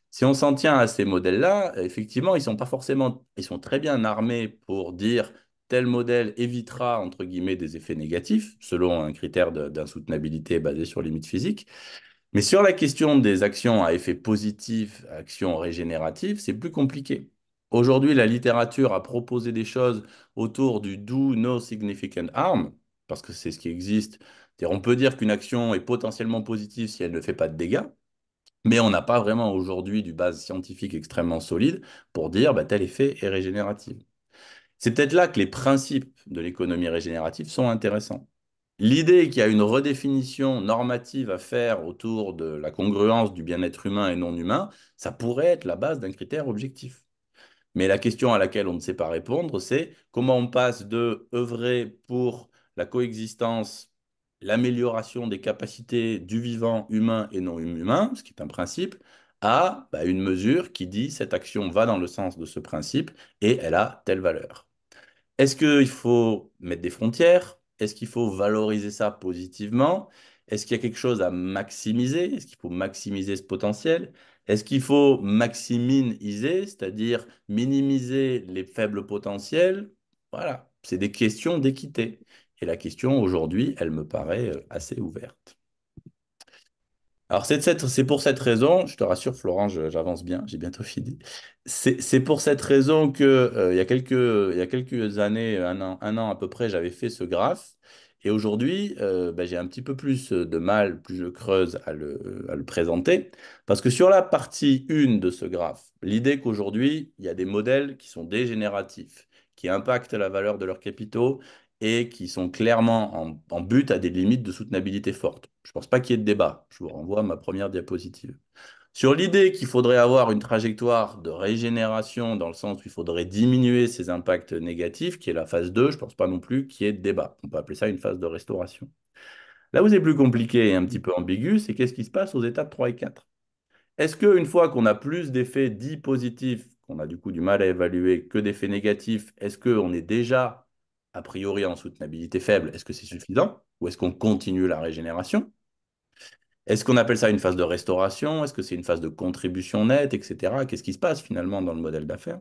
si on s'en tient à ces modèles-là, effectivement, ils sont pas forcément, ils sont très bien armés pour dire tel modèle évitera, entre guillemets, des effets négatifs, selon un critère d'insoutenabilité basé sur limites physiques. Mais sur la question des actions à effet positif, actions régénératives, c'est plus compliqué. Aujourd'hui, la littérature a proposé des choses autour du do no significant harm, parce que c'est ce qui existe. C'est-à-dire, on peut dire qu'une action est potentiellement positive si elle ne fait pas de dégâts, mais on n'a pas vraiment aujourd'hui du base scientifique extrêmement solide pour dire bah, tel effet est régénératif. C'est peut-être là que les principes de l'économie régénérative sont intéressants. L'idée qu'il y a une redéfinition normative à faire autour de la congruence du bien-être humain et non humain, ça pourrait être la base d'un critère objectif. Mais la question à laquelle on ne sait pas répondre, c'est comment on passe de œuvrer pour la coexistence, l'amélioration des capacités du vivant humain et non humain, ce qui est un principe, à une mesure qui dit cette action va dans le sens de ce principe et elle a telle valeur. Est-ce qu'il faut mettre des frontières? Est-ce qu'il faut valoriser ça positivement? Est-ce qu'il y a quelque chose à maximiser? Est-ce qu'il faut maximiser ce potentiel? Est-ce qu'il faut maximiser, c'est-à-dire minimiser les faibles potentiels? Voilà, c'est des questions d'équité. Et la question aujourd'hui, elle me paraît assez ouverte. Alors, c'est pour cette raison, je te rassure, Florent, j'avance bien, j'ai bientôt fini. C'est pour cette raison que, il y a quelques années, un an à peu près, j'avais fait ce graphe. Et aujourd'hui, j'ai un petit peu plus de mal, plus je creuse à le présenter. Parce que sur la partie 1 de ce graphe, l'idée qu'aujourd'hui, il y a des modèles qui sont dégénératifs, qui impactent la valeur de leurs capitaux et qui sont clairement en but à des limites de soutenabilité fortes. Je ne pense pas qu'il y ait de débat. Je vous renvoie à ma première diapositive. Sur l'idée qu'il faudrait avoir une trajectoire de régénération dans le sens où il faudrait diminuer ces impacts négatifs, qui est la phase 2, je ne pense pas non plus qu'il y ait de débat. On peut appeler ça une phase de restauration. Là où c'est plus compliqué et un petit peu ambigu, c'est qu'est-ce qui se passe aux étapes 3 et 4. Est-ce qu'une fois qu'on a plus d'effets dits positifs, qu'on a du coup du mal à évaluer, que d'effets négatifs, est-ce qu'on est déjà a priori en soutenabilité faible? Est-ce que c'est suffisant? Ou est-ce qu'on continue la régénération? Est-ce qu'on appelle ça une phase de restauration? Est-ce que c'est une phase de contribution nette, etc.? Qu'est-ce qui se passe finalement dans le modèle d'affaires?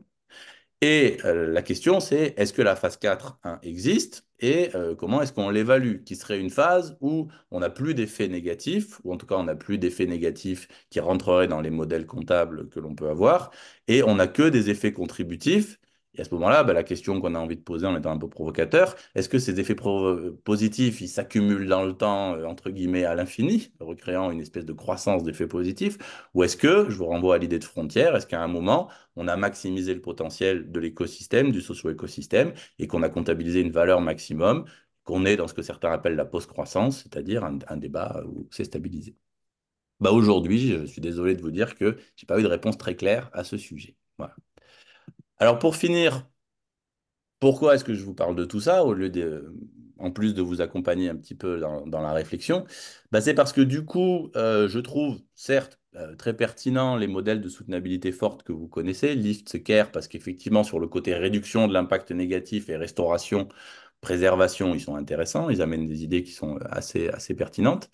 Et la question, c'est est-ce que la phase 4 hein, existe et comment est-ce qu'on l'évalue? Qui serait une phase où on n'a plus d'effets négatifs, ou en tout cas on n'a plus d'effets négatifs qui rentreraient dans les modèles comptables que l'on peut avoir, et on n'a que des effets contributifs. Et à ce moment-là, la question qu'on a envie de poser en étant un peu provocateur, est-ce que ces effets positifs, ils s'accumulent dans le temps, entre guillemets, à l'infini, recréant une espèce de croissance d'effets positifs, ou est-ce que, je vous renvoie à l'idée de frontière, est-ce qu'à un moment, on a maximisé le potentiel de l'écosystème, du socio-écosystème, et qu'on a comptabilisé une valeur maximum, qu'on est dans ce que certains appellent la post-croissance, c'est-à-dire un débat où c'est stabilisé. Bah aujourd'hui, je suis désolé de vous dire que j'ai pas eu de réponse très claire à ce sujet. Voilà. Alors pour finir, pourquoi est-ce que je vous parle de tout ça en plus de vous accompagner un petit peu dans la réflexion? Bah, c'est parce que du coup, je trouve, certes, très pertinent les modèles de soutenabilité forte que vous connaissez, Lift, Care, parce qu'effectivement, sur le côté réduction de l'impact négatif et restauration, préservation, ils sont intéressants, ils amènent des idées qui sont assez pertinentes.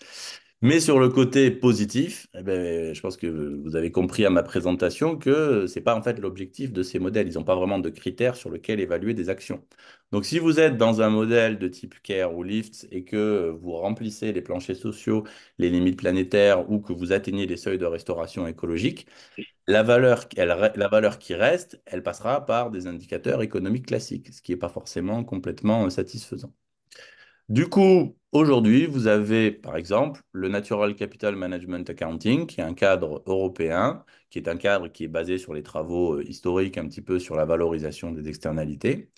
Mais sur le côté positif, eh ben, je pense que vous avez compris à ma présentation que ce n'est pas en fait l'objectif de ces modèles. Ils n'ont pas vraiment de critères sur lesquels évaluer des actions. Donc si vous êtes dans un modèle de type CARE ou LIFT et que vous remplissez les planchers sociaux, les limites planétaires ou que vous atteignez les seuils de restauration écologique, la valeur qui reste, elle passera par des indicateurs économiques classiques, ce qui n'est pas forcément complètement satisfaisant. Du coup, aujourd'hui, vous avez par exemple le Natural Capital Management Accounting, qui est un cadre européen, qui est un cadre qui est basé sur les travaux historiques, un petit peu sur la valorisation des externalités.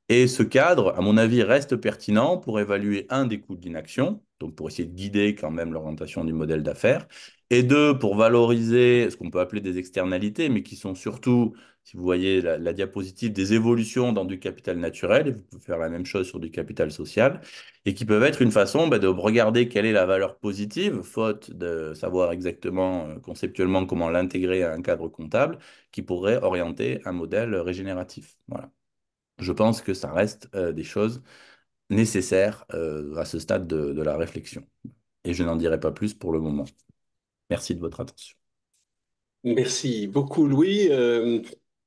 Et ce cadre, à mon avis, reste pertinent pour évaluer un des coûts de l'inaction, donc pour essayer de guider quand même l'orientation du modèle d'affaires, et deux, pour valoriser ce qu'on peut appeler des externalités, mais qui sont surtout, si vous voyez la diapositive, des évolutions dans du capital naturel, et vous pouvez faire la même chose sur du capital social, et qui peuvent être une façon de regarder quelle est la valeur positive, faute de savoir exactement conceptuellement comment l'intégrer à un cadre comptable, qui pourrait orienter un modèle régénératif. Voilà. Je pense que ça reste des choses nécessaires à ce stade de la réflexion. Et je n'en dirai pas plus pour le moment. Merci de votre attention. Merci beaucoup, Louis.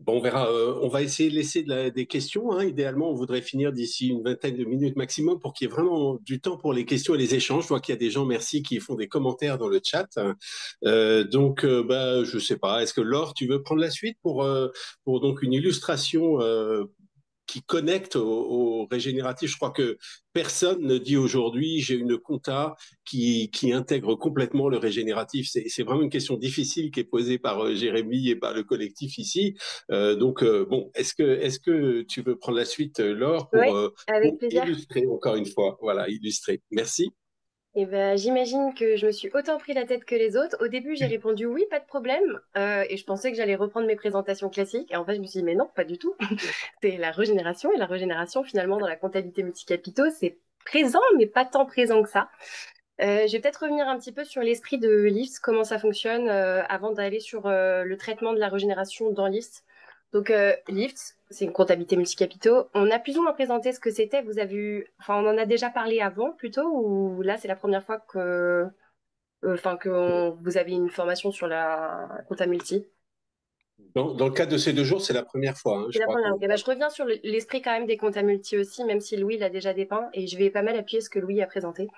Bon, on verra. On va essayer de laisser des questions, hein. Idéalement, on voudrait finir d'ici une vingtaine de minutes maximum pour qu'il y ait vraiment du temps pour les questions et les échanges. Je vois qu'il y a des gens, merci, qui font des commentaires dans le chat. Bah, je sais pas. Est-ce que Laure, tu veux prendre la suite pour donc une illustration qui connecte au régénératif? Je crois que personne ne dit aujourd'hui j'ai une compta qui intègre complètement le régénératif. C'est vraiment une question difficile qui est posée par Jérémy et par le collectif ici. Bon, est-ce que tu veux prendre la suite, Laure, Oui, pour avec plaisir. illustrer encore une fois? Voilà, illustrer. Merci. Eh ben, j'imagine que je me suis autant pris la tête que les autres. Au début, j'ai répondu oui, pas de problème. Et je pensais que j'allais reprendre mes présentations classiques. Et en fait, je me suis dit, mais non, pas du tout. C'est la régénération. Et la régénération, finalement, dans la comptabilité multicapitaux, c'est présent, mais pas tant présent que ça. Je vais peut-être revenir un petit peu sur l'esprit de LIFT, comment ça fonctionne, avant d'aller sur le traitement de la régénération dans LIFT. Donc, LIFT, c'est une comptabilité multicapitaux. On a plus ou moins présenté ce que c'était. Vous avez eu, enfin, on en a déjà parlé avant plutôt, ou là, c'est la première fois que vous avez une formation sur la compta multi? Dans le cadre de ces 2 jours, c'est la première fois, hein, C'est je la crois première. qu'on. Ok, bah, je reviens sur l'esprit quand même des compta multi aussi, même si Louis l'a déjà dépeint, et je vais pas mal appuyer ce que Louis a présenté.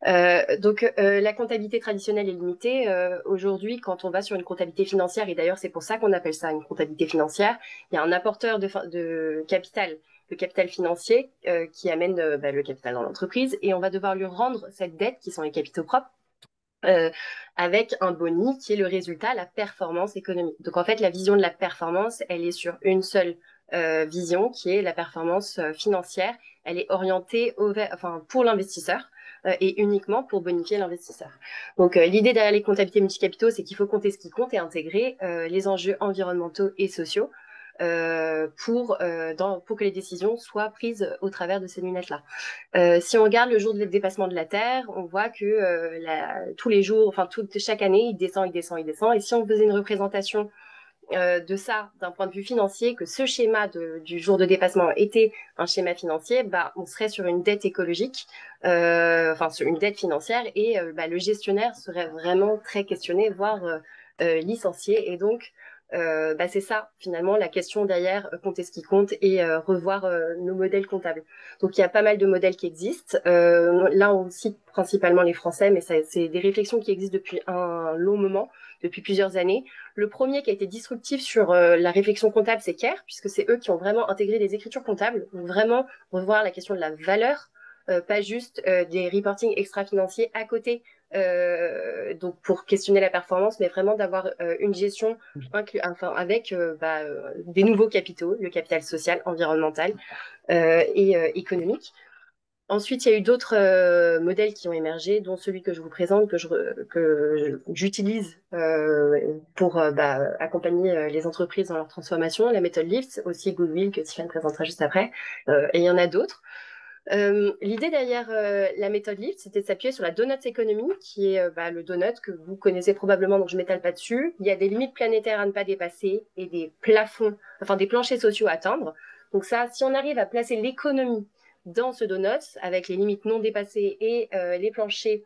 La comptabilité traditionnelle est limitée. Aujourd'hui, quand on va sur une comptabilité financière, et d'ailleurs c'est pour ça qu'on appelle ça une comptabilité financière, il y a un apporteur de capital, le capital financier, qui amène le capital dans l'entreprise, et on va devoir lui rendre cette dette, qui sont les capitaux propres, avec un boni qui est le résultat, la performance économique. Donc en fait, la vision de la performance, elle est sur une seule vision, qui est la performance financière. Elle est orientée pour l'investisseur et uniquement pour bonifier l'investisseur. Donc l'idée derrière les comptabilités multicapitaux, c'est qu'il faut compter ce qui compte et intégrer les enjeux environnementaux et sociaux pour que les décisions soient prises au travers de ces lunettes-là. Si on regarde le jour de dépassement de la Terre, on voit que tous les jours, chaque année, il descend, il descend, il descend. Et si on faisait une représentation de ça d'un point de vue financier, que ce schéma du jour de dépassement était un schéma financier, bah, on serait sur une dette écologique, sur une dette financière, et le gestionnaire serait vraiment très questionné, voire licencié. Et donc, c'est ça, finalement, la question derrière, compter ce qui compte et revoir nos modèles comptables. Donc, il y a pas mal de modèles qui existent. Là, on cite principalement les Français, mais c'est des réflexions qui existent depuis un long moment, depuis plusieurs années. Le premier qui a été disruptif sur la réflexion comptable, c'est CARE, puisque c'est eux qui ont vraiment intégré les écritures comptables, donc vraiment revoir la question de la valeur, pas juste des reporting extra-financiers à côté, donc pour questionner la performance, mais vraiment d'avoir une gestion avec des nouveaux capitaux, le capital social, environnemental et économique. Ensuite, il y a eu d'autres modèles qui ont émergé, dont celui que je vous présente, que j'utilise pour accompagner les entreprises dans leur transformation, la méthode LIFT, aussi Goodwill, que Tiffany présentera juste après, et il y en a d'autres. L'idée derrière la méthode LIFT, c'était de s'appuyer sur la Donuts Economy, qui est le donut que vous connaissez probablement, donc je m'étale pas dessus. Il y a des limites planétaires à ne pas dépasser et des plafonds, enfin des planchers sociaux à atteindre. Donc ça, si on arrive à placer l'économie dans ce donut, avec les limites non dépassées et les planchers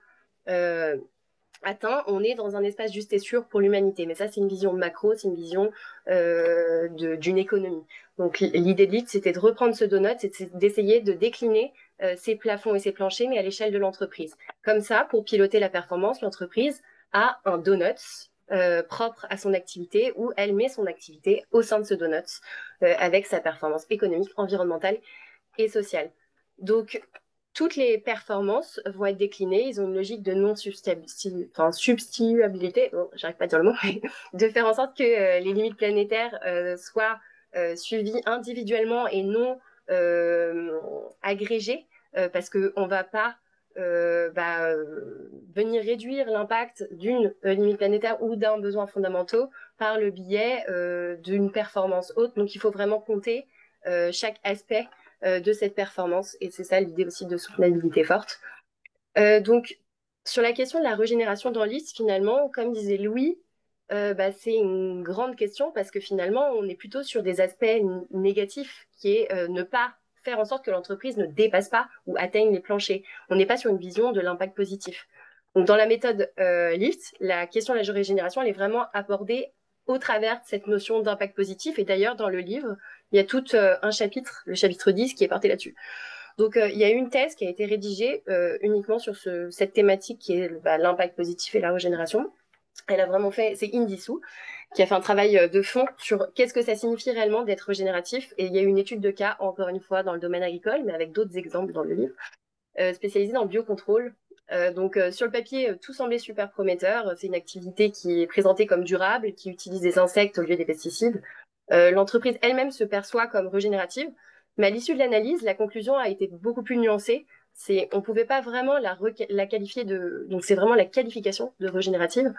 atteints, on est dans un espace juste et sûr pour l'humanité. Mais ça, c'est une vision macro, c'est une vision d'une économie. Donc l'idée de LIFT, c'était de reprendre ce donut, c'est d'essayer de décliner ces plafonds et ces planchers, mais à l'échelle de l'entreprise. Comme ça, pour piloter la performance, l'entreprise a un donut propre à son activité, où elle met son activité au sein de ce donut avec sa performance économique, environnementale et sociale. Donc, toutes les performances vont être déclinées. Ils ont une logique de non-substituabilité, bon, j'arrive pas à dire le mot, mais de faire en sorte que les limites planétaires soient suivies individuellement et non agrégées, parce qu'on ne va pas venir réduire l'impact d'une limite planétaire ou d'un besoin fondamental par le biais d'une performance haute. Donc, il faut vraiment compter chaque aspect de cette performance, et c'est ça l'idée aussi de soutenabilité forte. Donc, sur la question de la régénération dans l'IS, finalement, comme disait Louis, c'est une grande question parce que finalement, on est plutôt sur des aspects négatifs qui est ne pas faire en sorte que l'entreprise ne dépasse pas ou atteigne les planchers. On n'est pas sur une vision de l'impact positif. Donc, dans la méthode LIFT, la question de la régénération, elle est vraiment abordée au travers de cette notion d'impact positif. Et d'ailleurs, dans le livre, il y a tout un chapitre, le chapitre 10, qui est porté là-dessus. Donc, il y a eu une thèse qui a été rédigée uniquement sur cette thématique qui est l'impact positif et la régénération. Elle a vraiment fait, c'est Indy Su, qui a fait un travail de fond sur qu'est-ce que ça signifie réellement d'être régénératif. Et il y a eu une étude de cas, encore une fois, dans le domaine agricole, mais avec d'autres exemples dans le livre, spécialisée dans le biocontrôle. Donc, sur le papier, tout semblait super prometteur. C'est une activité qui est présentée comme durable, qui utilise des insectes au lieu des pesticides. L'entreprise elle-même se perçoit comme régénérative, mais à l'issue de l'analyse, la conclusion a été beaucoup plus nuancée. On ne pouvait pas vraiment la qualifier de... Donc, c'est vraiment la qualification de régénérative.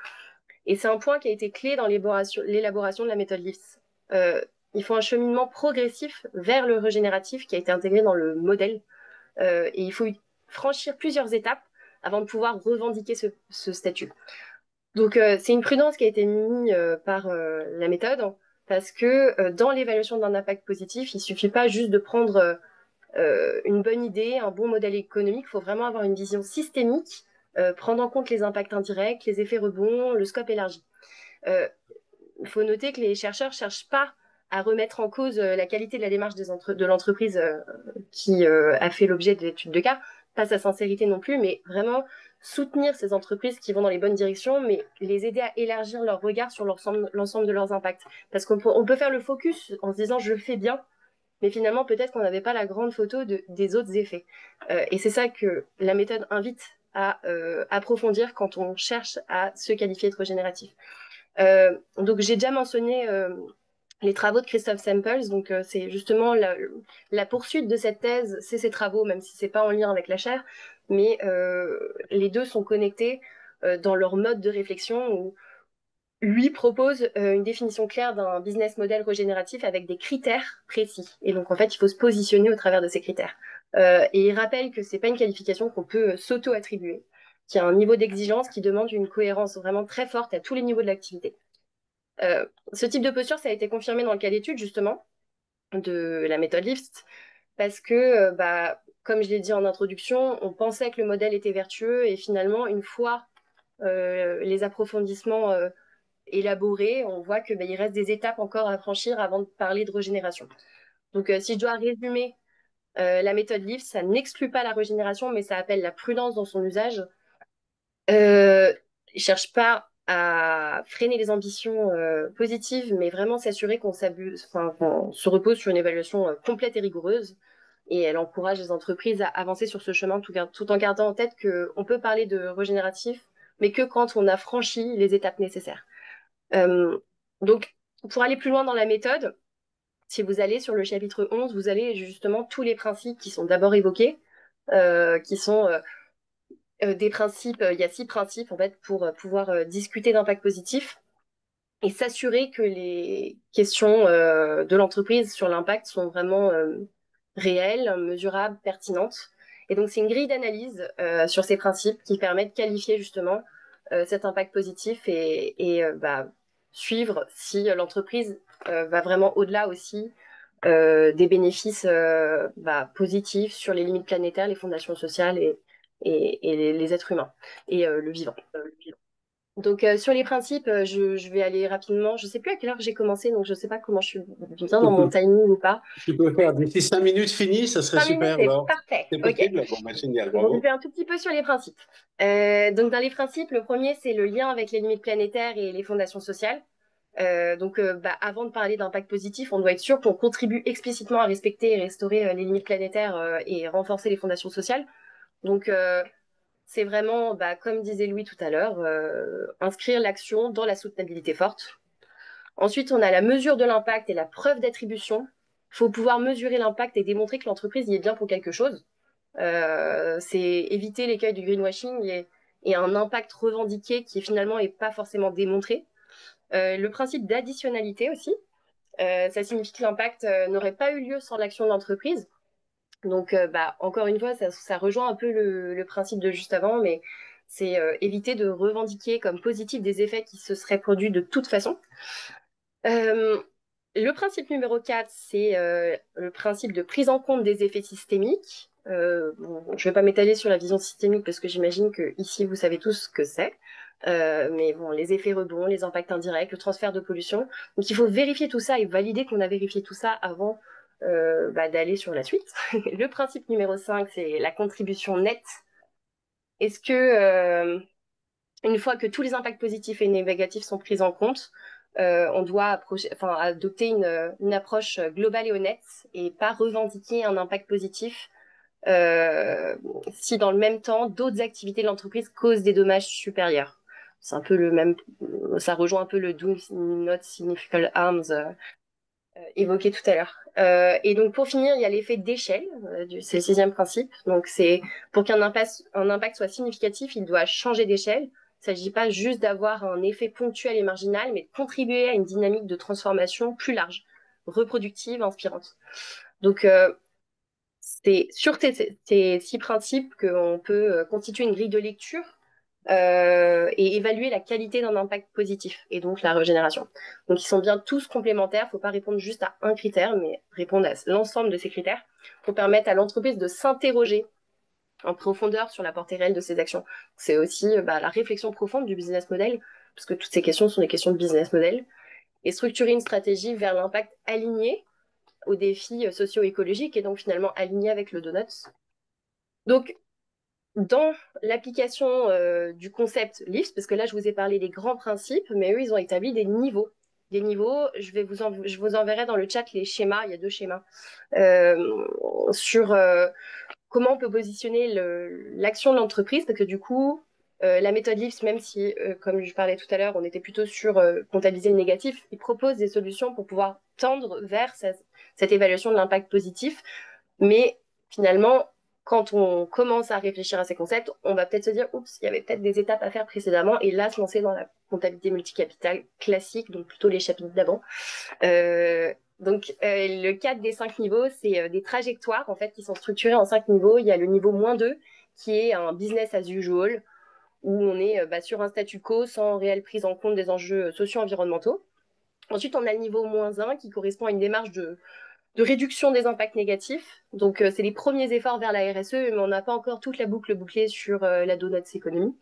Et c'est un point qui a été clé dans l'élaboration de la méthode LIFT. Il faut un cheminement progressif vers le régénératif qui a été intégré dans le modèle. Et il faut franchir plusieurs étapes avant de pouvoir revendiquer ce statut. Donc, c'est une prudence qui a été mise par la méthode, parce que dans l'évaluation d'un impact positif, il ne suffit pas juste de prendre une bonne idée, un bon modèle économique. Il faut vraiment avoir une vision systémique, prendre en compte les impacts indirects, les effets rebonds, le scope élargi. Il faut noter que les chercheurs ne cherchent pas à remettre en cause la qualité de la démarche de l'entreprise qui a fait l'objet de l'étude de cas, pas sa sincérité non plus, mais vraiment soutenir ces entreprises qui vont dans les bonnes directions, mais les aider à élargir leur regard sur l'ensemble de leurs impacts. Parce qu'on peut faire le focus en se disant « je le fais bien », mais finalement, peut-être qu'on n'avait pas la grande photo des autres effets. Et c'est ça que la méthode invite à approfondir quand on cherche à se qualifier de régénératif. Donc, j'ai déjà mentionné les travaux de Christophe Samples. Donc, c'est justement la poursuite de cette thèse, c'est ces travaux, même si c'est pas en lien avec la chaire, mais les deux sont connectés dans leur mode de réflexion où lui propose une définition claire d'un business model régénératif avec des critères précis. Et donc, en fait, il faut se positionner au travers de ces critères. Et il rappelle que c'est pas une qualification qu'on peut s'auto-attribuer, qu'il y a un niveau d'exigence qui demande une cohérence vraiment très forte à tous les niveaux de l'activité. Ce type de posture, ça a été confirmé dans le cas d'étude, justement, de la méthode LIFT, parce que, comme je l'ai dit en introduction, on pensait que le modèle était vertueux, et finalement, une fois les approfondissements élaborés, on voit qu'il reste des étapes encore à franchir avant de parler de régénération. Donc, si je dois résumer la méthode LIFT, ça n'exclut pas la régénération, mais ça appelle la prudence dans son usage. Il ne cherche pas à freiner les ambitions positives, mais vraiment s'assurer qu'on se repose sur une évaluation complète et rigoureuse. Et elle encourage les entreprises à avancer sur ce chemin tout en gardant en tête qu'on peut parler de régénératif, mais que quand on a franchi les étapes nécessaires. Donc, pour aller plus loin dans la méthode, si vous allez sur le chapitre 11, vous allez justement tous les principes qui sont d'abord évoqués, qui sont des principes. Il y a 6 principes en fait pour pouvoir discuter d'impact positif et s'assurer que les questions de l'entreprise sur l'impact sont vraiment réelles, mesurables, pertinentes. Et donc, c'est une grille d'analyse sur ces principes qui permet de qualifier justement cet impact positif et suivre si l'entreprise va vraiment au-delà aussi des bénéfices positifs sur les limites planétaires, les fondations sociales et les êtres humains et le vivant. Donc, sur les principes, je vais aller rapidement. Je ne sais plus à quelle heure j'ai commencé, donc je ne sais pas comment je suis bien dans mon timing ou pas. Tu peux faire d'ici 5 minutes fini, ça serait 5 minutes, super. c'est Alors, parfait. c'est Ok. possible? Bon, génial, Donc, je bravo. vais un tout petit peu sur les principes. Donc, dans les principes, le premier, c'est le lien avec les limites planétaires et les fondations sociales. Avant de parler d'impact positif, on doit être sûr qu'on contribue explicitement à respecter et restaurer les limites planétaires et renforcer les fondations sociales. Donc, c'est vraiment, comme disait Louis tout à l'heure, inscrire l'action dans la soutenabilité forte. Ensuite, on a la mesure de l'impact et la preuve d'attribution. Il faut pouvoir mesurer l'impact et démontrer que l'entreprise y est bien pour quelque chose. C'est éviter l'écueil du greenwashing et un impact revendiqué qui finalement n'est pas forcément démontré. Le principe d'additionnalité aussi. Ça signifie que l'impact n'aurait pas eu lieu sans l'action de l'entreprise. Donc, encore une fois, ça rejoint un peu le principe de juste avant, mais c'est éviter de revendiquer comme positif des effets qui se seraient produits de toute façon. Le principe numéro 4, c'est le principe de prise en compte des effets systémiques. Je ne vais pas m'étaler sur la vision systémique parce que j'imagine que ici vous savez tous ce que c'est. Mais bon, les effets rebonds, les impacts indirects, le transfert de pollution. Donc il faut vérifier tout ça et valider qu'on a vérifié tout ça avant d'aller sur la suite. Le principe numéro 5, c'est la contribution nette. Est-ce que une fois que tous les impacts positifs et négatifs sont pris en compte, on doit adopter une approche globale et honnête et pas revendiquer un impact positif si dans le même temps, d'autres activités de l'entreprise causent des dommages supérieurs. C'est un peu le même, ça rejoint un peu le do not significant harms évoqué tout à l'heure. Et donc pour finir, il y a l'effet d'échelle, c'est le 6e principe. Donc c'est pour qu'un impact soit significatif, il doit changer d'échelle. Il ne s'agit pas juste d'avoir un effet ponctuel et marginal, mais de contribuer à une dynamique de transformation plus large, reproductive, inspirante. Donc c'est sur ces 6 principes qu'on peut constituer une grille de lecture et évaluer la qualité d'un impact positif et donc la régénération. Donc ils sont bien tous complémentaires, il ne faut pas répondre juste à un critère, mais répondre à l'ensemble de ces critères pour permettre à l'entreprise de s'interroger en profondeur sur la portée réelle de ses actions. C'est aussi la réflexion profonde du business model, parce que toutes ces questions sont des questions de business model, et structurer une stratégie vers l'impact aligné aux défis socio-écologiques et donc finalement aligné avec le Donuts. Donc, dans l'application du concept LIFT, parce que là, je vous ai parlé des grands principes, mais eux, ils ont établi des niveaux. Des niveaux, je vous enverrai dans le chat les schémas, il y a 2 schémas, sur comment on peut positionner l'action de l'entreprise, parce que du coup, la méthode LIFT, même si, comme je parlais tout à l'heure, on était plutôt sur comptabiliser le négatif, il propose des solutions pour pouvoir tendre vers cette évaluation de l'impact positif, mais finalement, quand on commence à réfléchir à ces concepts, on va peut-être se dire, oups, il y avait peut-être des étapes à faire précédemment, et là, se lancer dans la comptabilité multicapitale classique, donc plutôt les chapitres d'avant. Le cadre des 5 niveaux, c'est des trajectoires, en fait, qui sont structurées en 5 niveaux. Il y a le niveau -2, qui est un business as usual, où on est sur un statu quo sans réelle prise en compte des enjeux socio-environnementaux. Ensuite, on a le niveau -1, qui correspond à une démarche de réduction des impacts négatifs. Donc, c'est les premiers efforts vers la RSE, mais on n'a pas encore toute la boucle bouclée sur la Donuts Economy.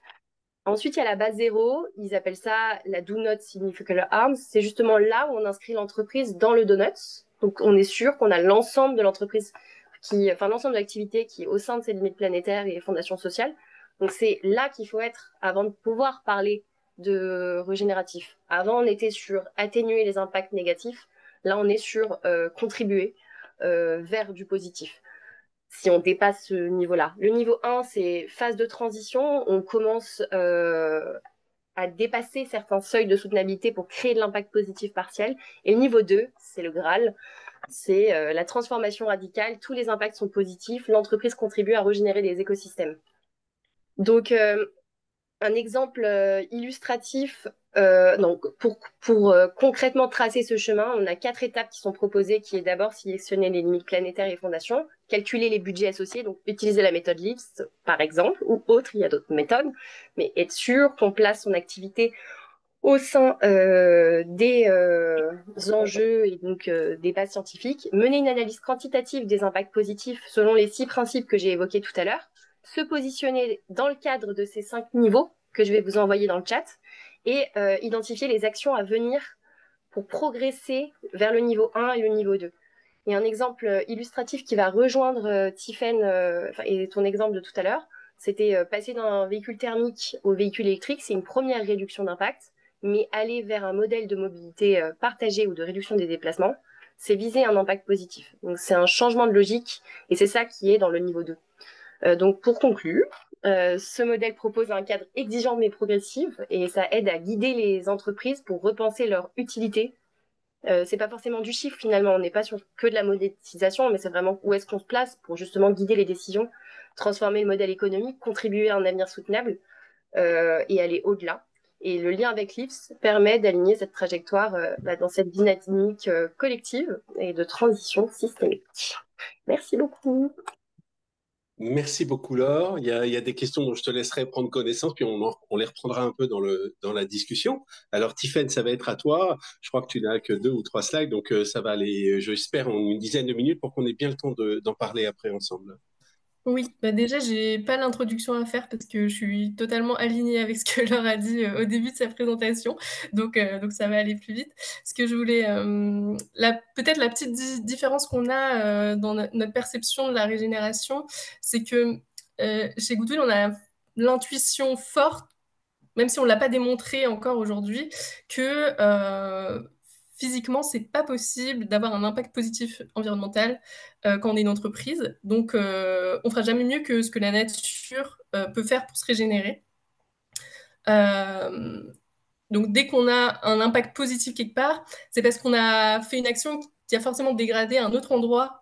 Ensuite, il y a la base 0. Ils appellent ça la Do Not Significant Harms. C'est justement là où on inscrit l'entreprise dans le Donuts. Donc, on est sûr qu'on a l'ensemble de l'entreprise l'ensemble de l'activité qui est au sein de ces limites planétaires et fondations sociales. Donc, c'est là qu'il faut être avant de pouvoir parler de régénératif. Avant, on était sur atténuer les impacts négatifs. Là, on est sur contribuer vers du positif. Si on dépasse ce niveau-là. Le niveau 1, c'est phase de transition. On commence à dépasser certains seuils de soutenabilité pour créer de l'impact positif partiel. Et le niveau 2, c'est le Graal. c'est la transformation radicale, tous les impacts sont positifs, l'entreprise contribue à régénérer les écosystèmes. Donc, un exemple illustratif, donc pour concrètement tracer ce chemin, on a 4 étapes qui sont proposées, qui est d'abord sélectionner les limites planétaires et fondations, calculer les budgets associés, donc utiliser la méthode LIFS par exemple, ou autre, il y a d'autres méthodes, mais être sûr qu'on place son activité au sein des enjeux et donc des bases scientifiques, mener une analyse quantitative des impacts positifs selon les 6 principes que j'ai évoqués tout à l'heure, se positionner dans le cadre de ces 5 niveaux que je vais vous envoyer dans le chat et identifier les actions à venir pour progresser vers le niveau 1 et le niveau 2. Et un exemple illustratif qui va rejoindre Tiffaine et ton exemple de tout à l'heure, c'était passer d'un véhicule thermique au véhicule électrique, c'est une première réduction d'impact, mais aller vers un modèle de mobilité partagée ou de réduction des déplacements, c'est viser un impact positif. Donc c'est un changement de logique et c'est ça qui est dans le niveau 2. Donc pour conclure, ce modèle propose un cadre exigeant mais progressif et ça aide à guider les entreprises pour repenser leur utilité. C'est pas forcément du chiffre finalement, on n'est pas sur que de la monétisation, mais c'est vraiment où est-ce qu'on se place pour justement guider les décisions, transformer le modèle économique, contribuer à un avenir soutenable et aller au-delà. Et le lien avec l'IFS permet d'aligner cette trajectoire dans cette dynamique collective et de transition systémique. Merci beaucoup. Merci beaucoup, Laure. Il y a des questions dont je te laisserai prendre connaissance, puis on les reprendra un peu dans la discussion. Alors, Tiffaine, ça va être à toi. Je crois que tu n'as que 2 ou 3 slides, donc ça va aller, j'espère, en une dizaine de minutes pour qu'on ait bien le temps d'en parler après ensemble. Oui, bah déjà, j'ai pas l'introduction à faire parce que je suis totalement alignée avec ce que Laure a dit au début de sa présentation. Donc ça va aller plus vite. Ce que je voulais, peut-être la petite différence qu'on a dans notre perception de la régénération, c'est que chez Goodwill, on a l'intuition forte, même si on ne l'a pas démontré encore aujourd'hui, que physiquement, c'est pas possible d'avoir un impact positif environnemental quand on est une entreprise. Donc, on fera jamais mieux que ce que la nature peut faire pour se régénérer. Euh, donc, dès qu'on a un impact positif quelque part, c'est parce qu'on a fait une action qui a forcément dégradé un autre endroit,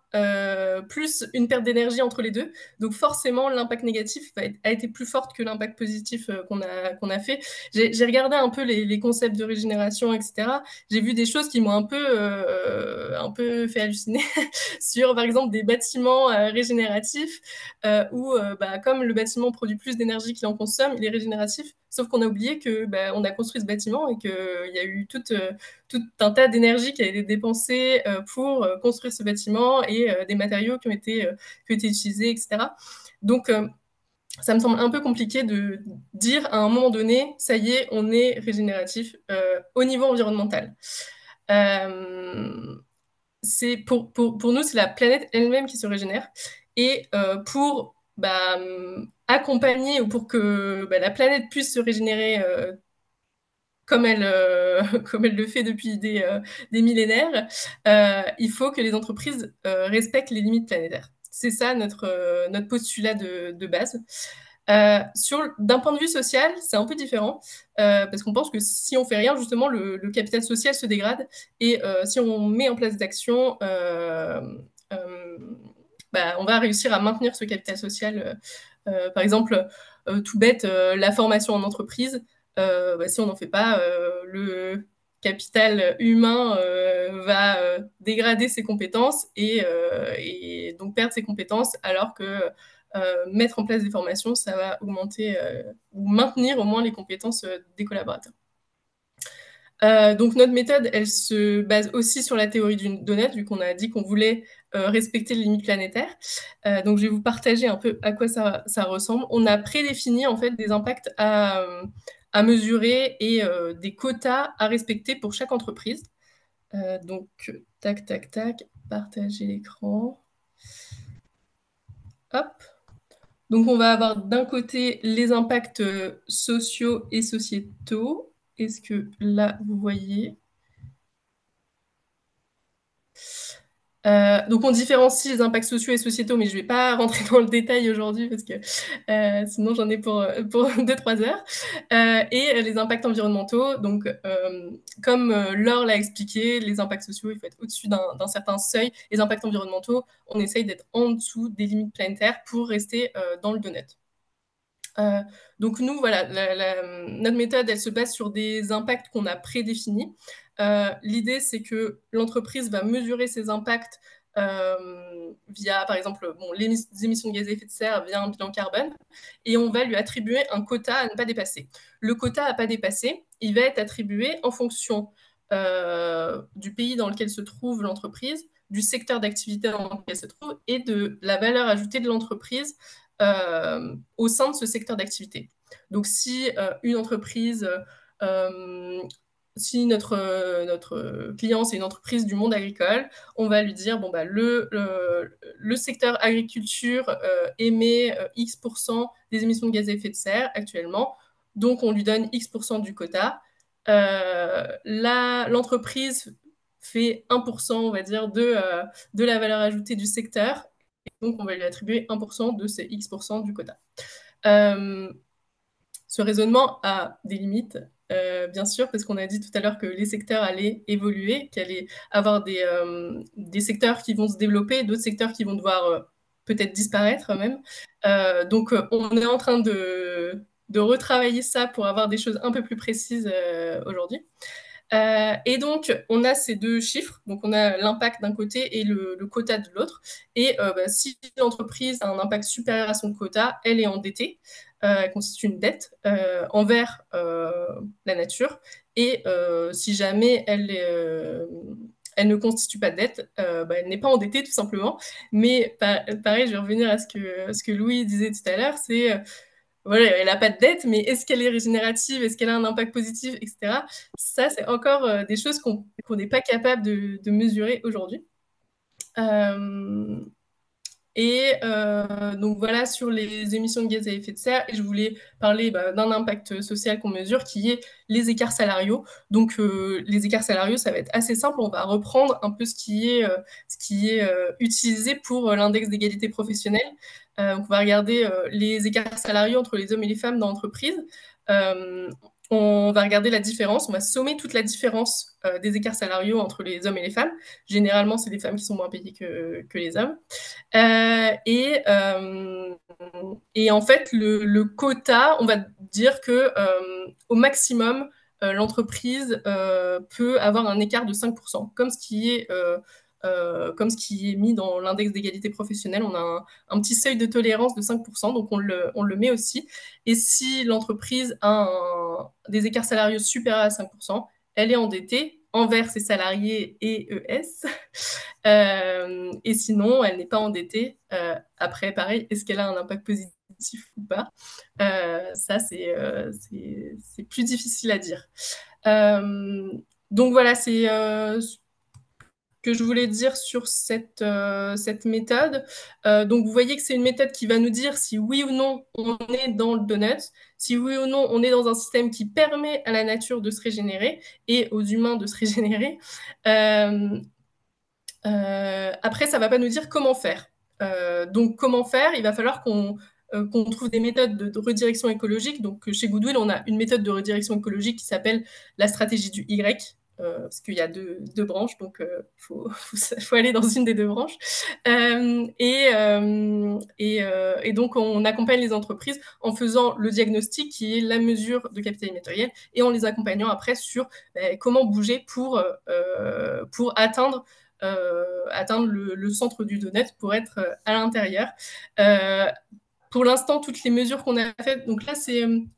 plus une perte d'énergie entre les deux. Donc, forcément, l'impact négatif a été plus fort que l'impact positif qu'on a fait. J'ai regardé un peu les concepts de régénération, etc. J'ai vu des choses qui m'ont un peu fait halluciner sur, par exemple, des bâtiments régénératifs où, comme le bâtiment produit plus d'énergie qu'il en consomme, il est régénératif. Sauf qu'on a oublié que on a construit ce bâtiment et qu'il y a eu tout un tas d'énergie qui a été dépensée pour construire ce bâtiment et des matériaux qui ont été utilisés, etc. Donc, ça me semble un peu compliqué de dire à un moment donné, ça y est, on est régénératif au niveau environnemental. C'est pour nous, c'est la planète elle-même qui se régénère. Et pour accompagner ou pour que la planète puisse se régénérer comme elle le fait depuis des millénaires, il faut que les entreprises respectent les limites planétaires. C'est ça notre postulat de base. D'un point de vue social, c'est un peu différent parce qu'on pense que si on fait rien, justement, le capital social se dégrade et si on met en place des actions, on va réussir à maintenir ce capital social. Par exemple, tout bête, la formation en entreprise, si on n'en fait pas, le capital humain va dégrader ses compétences et donc perdre ses compétences, alors que mettre en place des formations, ça va augmenter ou maintenir au moins les compétences des collaborateurs. Donc notre méthode, elle se base aussi sur la théorie du donut, vu qu'on a dit qu'on voulait respecter les limites planétaires. Donc je vais vous partager un peu à quoi ça ressemble. On a prédéfini en fait des impacts à mesurer et des quotas à respecter pour chaque entreprise. Donc tac, tac, tac, partager l'écran. Hop. Donc on va avoir d'un côté les impacts sociaux et sociétaux. Est-ce que là, vous voyez ? Donc, on différencie les impacts sociaux et sociétaux, mais je ne vais pas rentrer dans le détail aujourd'hui parce que sinon j'en ai pour 2-3 heures. Et les impacts environnementaux, donc comme Laure l'a expliqué, les impacts sociaux, il faut être au-dessus d'un certain seuil. Les impacts environnementaux, on essaye d'être en dessous des limites planétaires pour rester dans le donut. Donc nous, voilà, notre méthode, elle se base sur des impacts qu'on a prédéfinis. L'idée, c'est que l'entreprise va mesurer ses impacts via, par exemple, les émissions de gaz à effet de serre via un bilan carbone, et on va lui attribuer un quota à ne pas dépasser. Le quota à ne pas dépasser, il va être attribué en fonction du pays dans lequel se trouve l'entreprise, du secteur d'activité dans lequel elle se trouve, et de la valeur ajoutée de l'entreprise au sein de ce secteur d'activité. Donc, si une entreprise, si notre client, c'est une entreprise du monde agricole, on va lui dire, bon, bah, le secteur agriculture émet X% des émissions de gaz à effet de serre actuellement, donc on lui donne X% du quota. L'entreprise fait 1%, on va dire, de la valeur ajoutée du secteur, donc on va lui attribuer 1% de ces X% du quota. Ce raisonnement a des limites, bien sûr, parce qu'on a dit tout à l'heure que les secteurs allaient évoluer, qu'il allait avoir des secteurs qui vont se développer, d'autres secteurs qui vont devoir peut-être disparaître même. Donc on est en train de retravailler ça pour avoir des choses un peu plus précises aujourd'hui. Et donc, on a ces deux chiffres. Donc, on a l'impact d'un côté et le quota de l'autre. Et si l'entreprise a un impact supérieur à son quota, elle est endettée, elle constitue une dette envers la nature. Et si jamais elle ne constitue pas de dette, elle n'est pas endettée tout simplement. Mais pareil, je vais revenir à ce que Louis disait tout à l'heure, c'est voilà, elle n'a pas de dette, mais est-ce qu'elle est régénérative, est-ce qu'elle a un impact positif, etc. Ça, c'est encore des choses qu'on n'est pas capable de mesurer aujourd'hui. Donc voilà sur les émissions de gaz à effet de serre, et je voulais parler d'un impact social qu'on mesure qui est les écarts salariaux. Donc les écarts salariaux, ça va être assez simple, on va reprendre un peu ce qui est utilisé pour l'index d'égalité professionnelle. Donc on va regarder les écarts salariaux entre les hommes et les femmes dans l'entreprise. On va regarder la différence, on va sommer toute la différence des écarts salariaux entre les hommes et les femmes. Généralement, c'est les femmes qui sont moins payées que les hommes. Et en fait, le quota, on va dire que au maximum, l'entreprise peut avoir un écart de 5%, comme ce qui est mis dans l'index d'égalité professionnelle. On a un petit seuil de tolérance de 5%, donc on le met aussi. Et si l'entreprise a des écarts salariaux supérieurs à 5%, elle est endettée envers ses salariés et ES. Et sinon, elle n'est pas endettée. Après, pareil, est-ce qu'elle a un impact positif ou pas? Ça, c'est plus difficile à dire. Donc voilà, c'est ce que je voulais dire sur cette méthode. Donc vous voyez que c'est une méthode qui va nous dire si oui ou non on est dans le donut, si oui ou non on est dans un système qui permet à la nature de se régénérer et aux humains de se régénérer. Après, ça ne va pas nous dire comment faire. Donc, comment faire? Il va falloir qu'on trouve des méthodes de redirection écologique. Donc, chez Goodwill, on a une méthode de redirection écologique qui s'appelle la stratégie du Y, parce qu'il y a deux branches, donc faut aller dans une des deux branches. Et donc, on accompagne les entreprises en faisant le diagnostic, qui est la mesure de capital immatériel, et en les accompagnant après sur comment bouger pour atteindre le centre du donut pour être à l'intérieur. Pour l'instant, toutes les mesures qu'on a faites, donc là,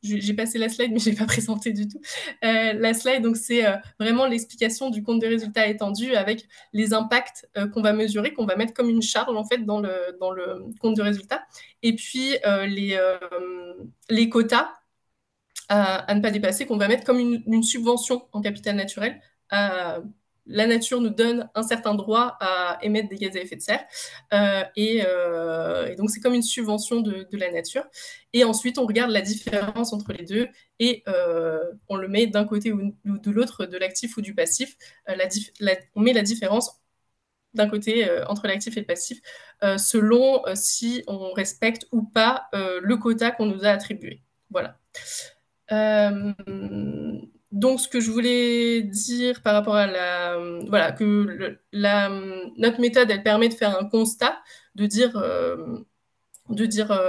j'ai passé la slide, mais je n'ai pas présenté du tout. La slide, donc c'est vraiment l'explication du compte de résultats étendu avec les impacts qu'on va mesurer, qu'on va mettre comme une charge, en fait, dans le compte de résultats. Et puis, les quotas à ne pas dépasser, qu'on va mettre comme une subvention en capital naturel. La nature nous donne un certain droit à émettre des gaz à effet de serre. Et donc, c'est comme une subvention de la nature. Et ensuite, on regarde la différence entre les deux et on le met d'un côté ou de l'autre, de l'actif ou du passif. On met la différence d'un côté, entre l'actif et le passif, selon si on respecte ou pas le quota qu'on nous a attribué. Voilà. Donc, ce que je voulais dire par rapport à voilà, que notre méthode, elle permet de faire un constat, de dire,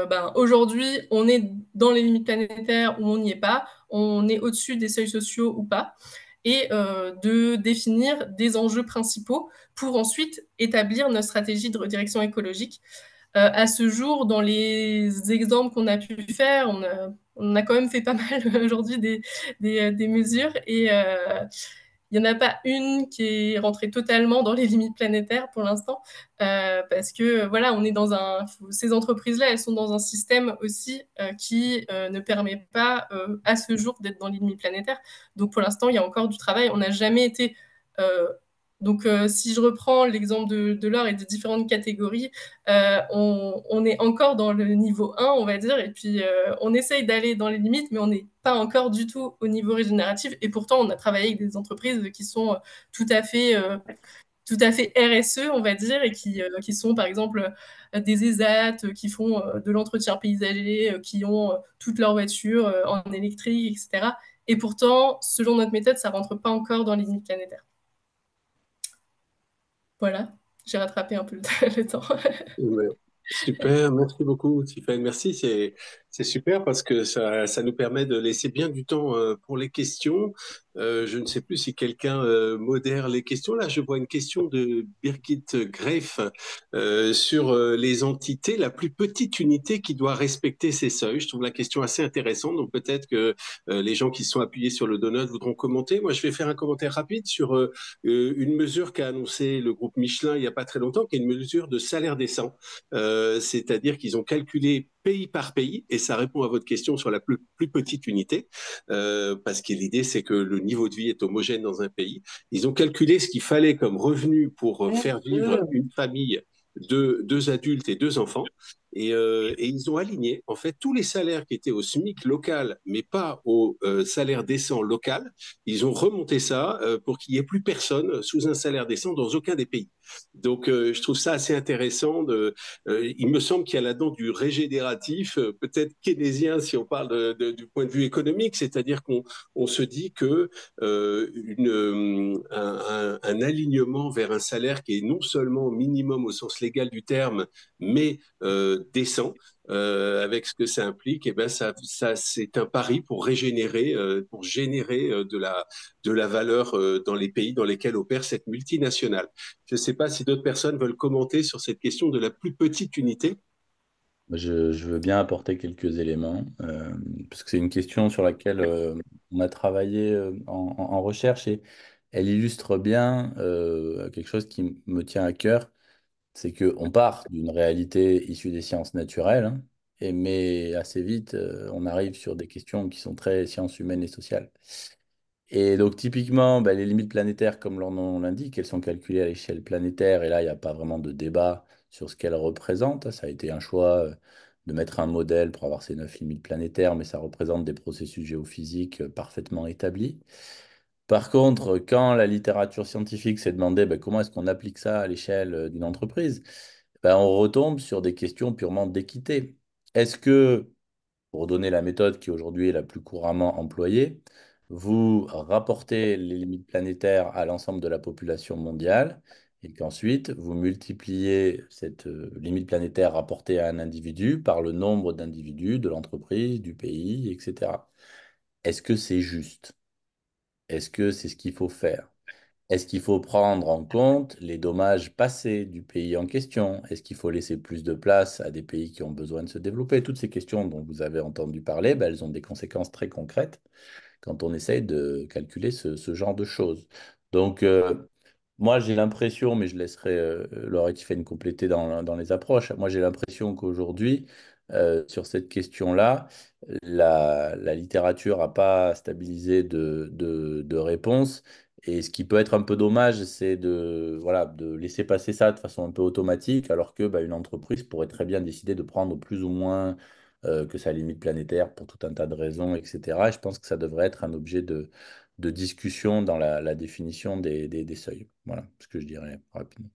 ben, aujourd'hui, on est dans les limites planétaires ou on n'y est pas, on est au-dessus des seuils sociaux ou pas, et de définir des enjeux principaux pour ensuite établir notre stratégie de redirection écologique. À ce jour, dans les exemples qu'on a pu faire, on a quand même fait pas mal aujourd'hui des mesures et il n'y en a pas une qui est rentrée totalement dans les limites planétaires pour l'instant, parce que voilà, on est ces entreprises-là, elles sont dans un système aussi qui ne permet pas à ce jour d'être dans les limites planétaires. Donc pour l'instant, il y a encore du travail. On n'a jamais été euh, donc, si je reprends l'exemple de l'or et des différentes catégories, on est encore dans le niveau 1, on va dire, et puis on essaye d'aller dans les limites, mais on n'est pas encore du tout au niveau régénératif. Et pourtant, on a travaillé avec des entreprises qui sont tout à fait, euh, tout à fait RSE, on va dire, et qui sont, par exemple, des ESAT, qui font de l'entretien paysager, qui ont toutes leurs voitures en électrique, etc. Et pourtant, selon notre méthode, ça rentre pas encore dans les limites planétaires. Voilà, j'ai rattrapé un peu le temps. Ouais. Super, merci beaucoup, Tiffany. Merci, c'est super parce que ça nous permet de laisser bien du temps pour les questions. Je ne sais plus si quelqu'un modère les questions. Là, je vois une question de Birgit Greif sur les entités, la plus petite unité qui doit respecter ces seuils. Je trouve la question assez intéressante. Donc peut-être que les gens qui sont appuyés sur le donut voudront commenter. Moi, je vais faire un commentaire rapide sur une mesure qu'a annoncé le groupe Michelin il n'y a pas très longtemps, qui est une mesure de salaire décent. C'est-à-dire qu'ils ont calculé pays par pays, et ça répond à votre question sur la plus petite unité, parce que l'idée, c'est que le niveau de vie est homogène dans un pays. Ils ont calculé ce qu'il fallait comme revenu pour faire vivre une famille de deux adultes et deux enfants. Et ils ont aligné en fait tous les salaires qui étaient au SMIC local, mais pas au salaire décent local. Ils ont remonté ça pour qu'il n'y ait plus personne sous un salaire décent dans aucun des pays. Donc, je trouve ça assez intéressant. Il me semble qu'il y a là-dedans du régénératif, peut-être keynésien si on parle du point de vue économique, c'est-à-dire qu'on se dit que un alignement vers un salaire qui est non seulement minimum au sens légal du terme, mais décent, avec ce que ça implique, et ben ça c'est un pari pour régénérer, pour générer de la valeur dans les pays dans lesquels opère cette multinationale. Je ne sais pas si d'autres personnes veulent commenter sur cette question de la plus petite unité. Je veux bien apporter quelques éléments, parce que c'est une question sur laquelle on a travaillé en recherche et elle illustre bien quelque chose qui me tient à cœur, c'est qu'on part d'une réalité issue des sciences naturelles, hein, mais assez vite, on arrive sur des questions qui sont très sciences humaines et sociales. Et donc, typiquement, bah, les limites planétaires, comme leur nom l'indique, elles sont calculées à l'échelle planétaire. Et là, il n'y a pas vraiment de débat sur ce qu'elles représentent. Ça a été un choix de mettre un modèle pour avoir ces 9 limites planétaires, mais ça représente des processus géophysiques parfaitement établis. Par contre, quand la littérature scientifique s'est demandé bah, comment est-ce qu'on applique ça à l'échelle d'une entreprise, bah, on retombe sur des questions purement d'équité. Est-ce que pour donner la méthode qui aujourd'hui est la plus couramment employée, vous rapportez les limites planétaires à l'ensemble de la population mondiale et qu'ensuite vous multipliez cette limite planétaire rapportée à un individu par le nombre d'individus de l'entreprise, du pays, etc. Est-ce que c'est juste? Est-ce que c'est ce qu'il faut faire? Est-ce qu'il faut prendre en compte les dommages passés du pays en question? Est-ce qu'il faut laisser plus de place à des pays qui ont besoin de se développer? Toutes ces questions dont vous avez entendu parler, ben, elles ont des conséquences très concrètes quand on essaye de calculer ce genre de choses. Donc, moi, j'ai l'impression, mais je laisserai Laura et Tiffany compléter dans les approches. Moi, j'ai l'impression qu'aujourd'hui, sur cette question-là, la littérature n'a pas stabilisé de réponse. Et ce qui peut être un peu dommage, c'est voilà, de laisser passer ça de façon un peu automatique, alors que bah, une entreprise pourrait très bien décider de prendre plus ou moins que sa limite planétaire pour tout un tas de raisons, etc. Et je pense que ça devrait être un objet de discussion dans la définition des seuils. Voilà ce que je dirais rapidement.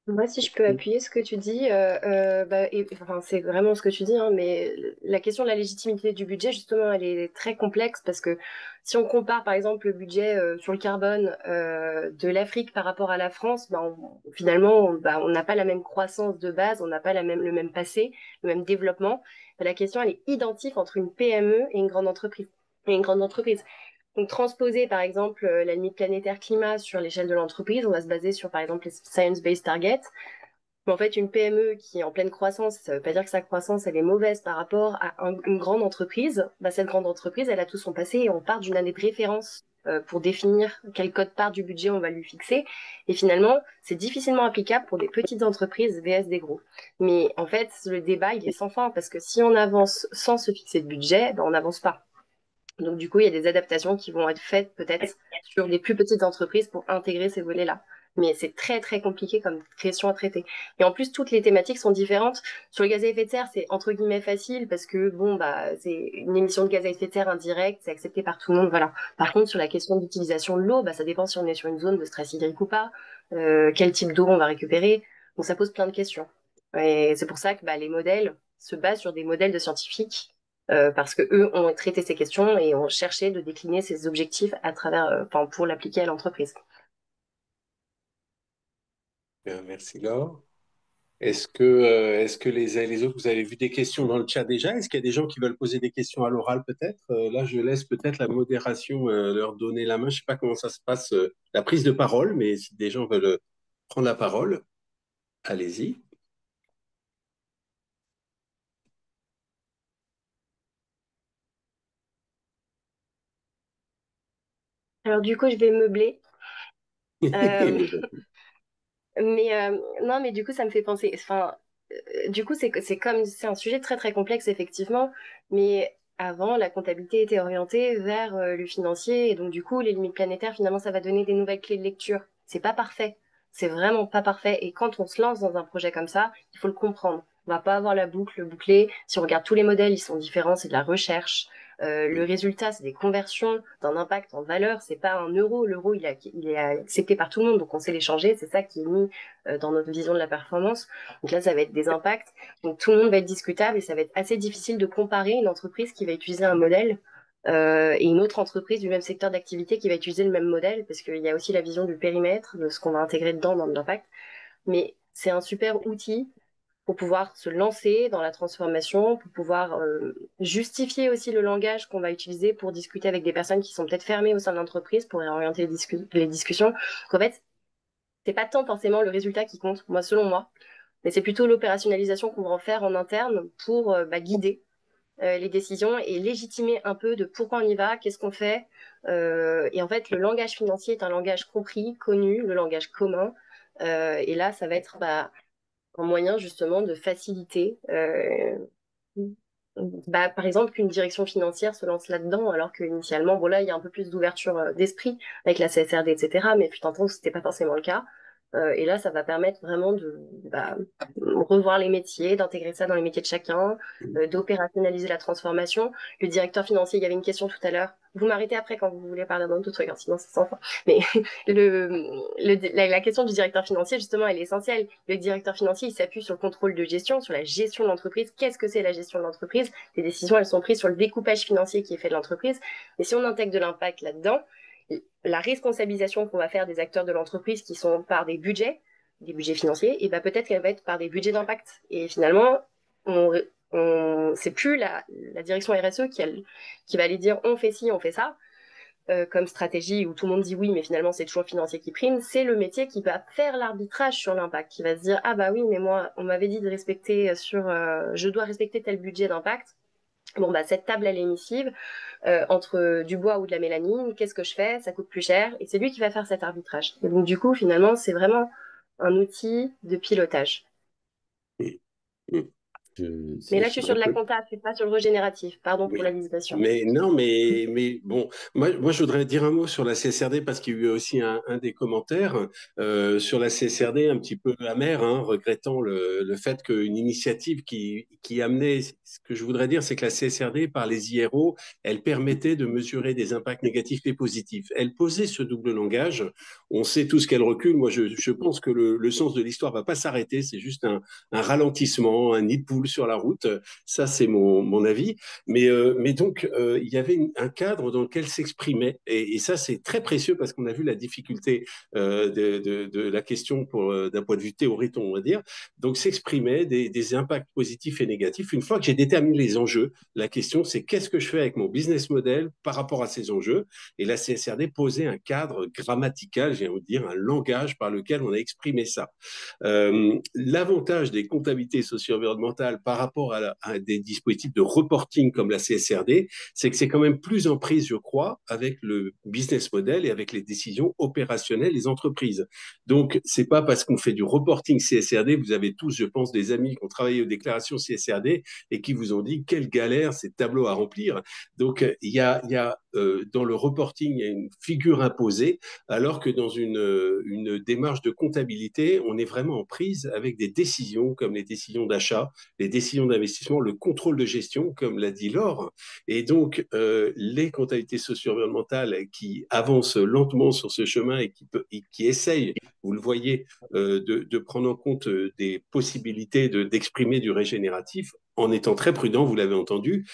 Moi, si je peux appuyer ce que tu dis, enfin, c'est vraiment ce que tu dis, hein, mais la question de la légitimité du budget, justement, elle est très complexe parce que si on compare, par exemple, le budget sur le carbone de l'Afrique par rapport à la France, finalement, on n'a pas la même croissance de base, on n'a pas le même passé, le même développement. La question, elle est identique entre une PME et une grande entreprise. Et une grande entreprise. Donc, transposer, par exemple, la limite planétaire climat sur l'échelle de l'entreprise, on va se baser sur, par exemple, les Science-Based Targets. Mais en fait, une PME qui est en pleine croissance, ça ne veut pas dire que sa croissance, elle est mauvaise par rapport à une grande entreprise. Cette grande entreprise, elle a tout son passé et on part d'une année de référence pour définir quel code-part du budget on va lui fixer. Et finalement, c'est difficilement applicable pour des petites entreprises vs des gros. Mais en fait, le débat, il est sans fin parce que si on avance sans se fixer de budget, on n'avance pas. Donc, du coup, il y a des adaptations qui vont être faites peut-être sur les plus petites entreprises pour intégrer ces volets-là. Mais c'est très, très compliqué comme question à traiter. Et en plus, toutes les thématiques sont différentes. Sur le gaz à effet de serre, c'est entre guillemets facile parce que, c'est une émission de gaz à effet de serre indirecte, c'est accepté par tout le monde, voilà. Par contre, sur la question d'utilisation de l'eau, ça dépend si on est sur une zone de stress hydrique ou pas, quel type d'eau on va récupérer. Donc, ça pose plein de questions. Et c'est pour ça que, les modèles se basent sur des modèles de scientifiques parce que eux ont traité ces questions et ont cherché de décliner ces objectifs à travers, pour l'appliquer à l'entreprise. Bien, merci Laure. Est-ce que les uns et les autres, vous avez vu des questions dans le chat déjà? Est-ce qu'il y a des gens qui veulent poser des questions à l'oral peut-être? Là, je laisse peut-être la modération leur donner la main. Je sais pas comment ça se passe, la prise de parole, mais si des gens veulent prendre la parole, allez-y. Alors du coup, je vais meubler. Euh, non, mais du coup, ça me fait penser. Enfin, du coup, c'est un sujet très très complexe effectivement, mais avant, la comptabilité était orientée vers le financier et donc du coup, les limites planétaires, finalement, ça va donner des nouvelles clés de lecture. C'est pas parfait, c'est vraiment pas parfait. Et quand on se lance dans un projet comme ça, il faut le comprendre. On va pas avoir la boucle bouclée. Si on regarde tous les modèles, ils sont différents. C'est de la recherche. Le résultat, c'est des conversions d'un impact en valeur. C'est pas un euro. L'euro, il est accepté par tout le monde, donc on sait l'échanger. C'est ça qui est mis dans notre vision de la performance. Donc là, ça va être des impacts. Donc tout le monde va être discutable et ça va être assez difficile de comparer une entreprise qui va utiliser un modèle et une autre entreprise du même secteur d'activité qui va utiliser le même modèle, parce qu'il y a aussi la vision du périmètre, de ce qu'on va intégrer dedans dans l'impact. Mais c'est un super outil pour pouvoir se lancer dans la transformation, pour pouvoir justifier aussi le langage qu'on va utiliser pour discuter avec des personnes qui sont peut-être fermées au sein de l'entreprise, pour orienter les discussions. Donc, en fait, c'est pas tant forcément le résultat qui compte, moi, selon moi, mais c'est plutôt l'opérationnalisation qu'on va en faire en interne pour guider les décisions et légitimer un peu de pourquoi on y va, qu'est-ce qu'on fait. Et en fait, le langage financier est un langage compris, connu, le langage commun. Et là, ça va être un moyen justement de faciliter. Par exemple, qu'une direction financière se lance là-dedans, alors qu'initialement, là, il y a un peu plus d'ouverture d'esprit avec la CSRD, etc. Mais fut un temps où c'était pas forcément le cas. Et là, ça va permettre vraiment de revoir les métiers, d'intégrer ça dans les métiers de chacun, d'opérationnaliser la transformation. Le directeur financier, il y avait une question tout à l'heure. Vous m'arrêtez après quand vous voulez parler d'un autre truc, hein, sinon c'est sans fin. Mais la question du directeur financier, justement, elle est essentielle. Le directeur financier, il s'appuie sur le contrôle de gestion, sur la gestion de l'entreprise. Qu'est-ce que c'est la gestion de l'entreprise? Les décisions, elles sont prises sur le découpage financier qui est fait de l'entreprise. Et si on intègre de l'impact là-dedans, la responsabilisation qu'on va faire des acteurs de l'entreprise qui sont par des budgets financiers, et peut-être qu'elle va être par des budgets d'impact. Et finalement, c'est plus la direction RSE qui va aller dire on fait ci, on fait ça, comme stratégie où tout le monde dit oui, mais finalement c'est toujours le financier qui prime. C'est le métier qui va faire l'arbitrage sur l'impact, qui va se dire ah bah oui, mais moi on m'avait dit de respecter je dois respecter tel budget d'impact. Cette table elle est émissive entre du bois ou de la mélamine, qu'est-ce que je fais? Ça coûte plus cher et c'est lui qui va faire cet arbitrage. Et donc du coup finalement c'est vraiment un outil de pilotage. Mais là, je suis sur de la compta, c'est pas sur le régénératif. Pardon pour Oui. la dissertation. Mais non, mais bon, moi, je voudrais dire un mot sur la CSRD parce qu'il y a eu aussi un des commentaires sur la CSRD un petit peu amer, hein, regrettant le fait qu'une initiative qui amenait, ce que je voudrais dire, c'est que la CSRD, par les IRO, elle permettait de mesurer des impacts négatifs et positifs. Elle posait ce double langage. On sait tous qu'elle recule. Moi, je pense que le sens de l'histoire va pas s'arrêter. C'est juste un ralentissement, un nid de poule sur la route. Ça, c'est mon avis. Mais donc, il y avait un cadre dans lequel s'exprimait, et ça, c'est très précieux parce qu'on a vu la difficulté de la question d'un point de vue théorique, on va dire. Donc, s'exprimer des impacts positifs et négatifs. Une fois que j'ai déterminé les enjeux, la question, c'est qu'est-ce que je fais avec mon business model par rapport à ces enjeux? Et la CSRD posait un cadre grammatical, j'ai envie de dire, un langage par lequel on a exprimé ça. L'avantage des comptabilités socio-environnementales par rapport à des dispositifs de reporting comme la CSRD, c'est que c'est quand même plus en prise, je crois, avec le business model et avec les décisions opérationnelles des entreprises. Donc, c'est pas parce qu'on fait du reporting CSRD, vous avez tous, je pense, des amis qui ont travaillé aux déclarations CSRD et qui vous ont dit quelle galère ces tableaux à remplir. Donc, il y a dans le reporting, il y a une figure imposée, alors que dans une démarche de comptabilité, on est vraiment en prise avec des décisions comme les décisions d'achat, les décisions d'investissement, le contrôle de gestion, comme l'a dit Laure. Et donc, les comptabilités socio-environnementales qui avancent lentement sur ce chemin et qui essayent, vous le voyez, de prendre en compte des possibilités d'exprimer du régénératif, en étant très prudent, vous l'avez entendu,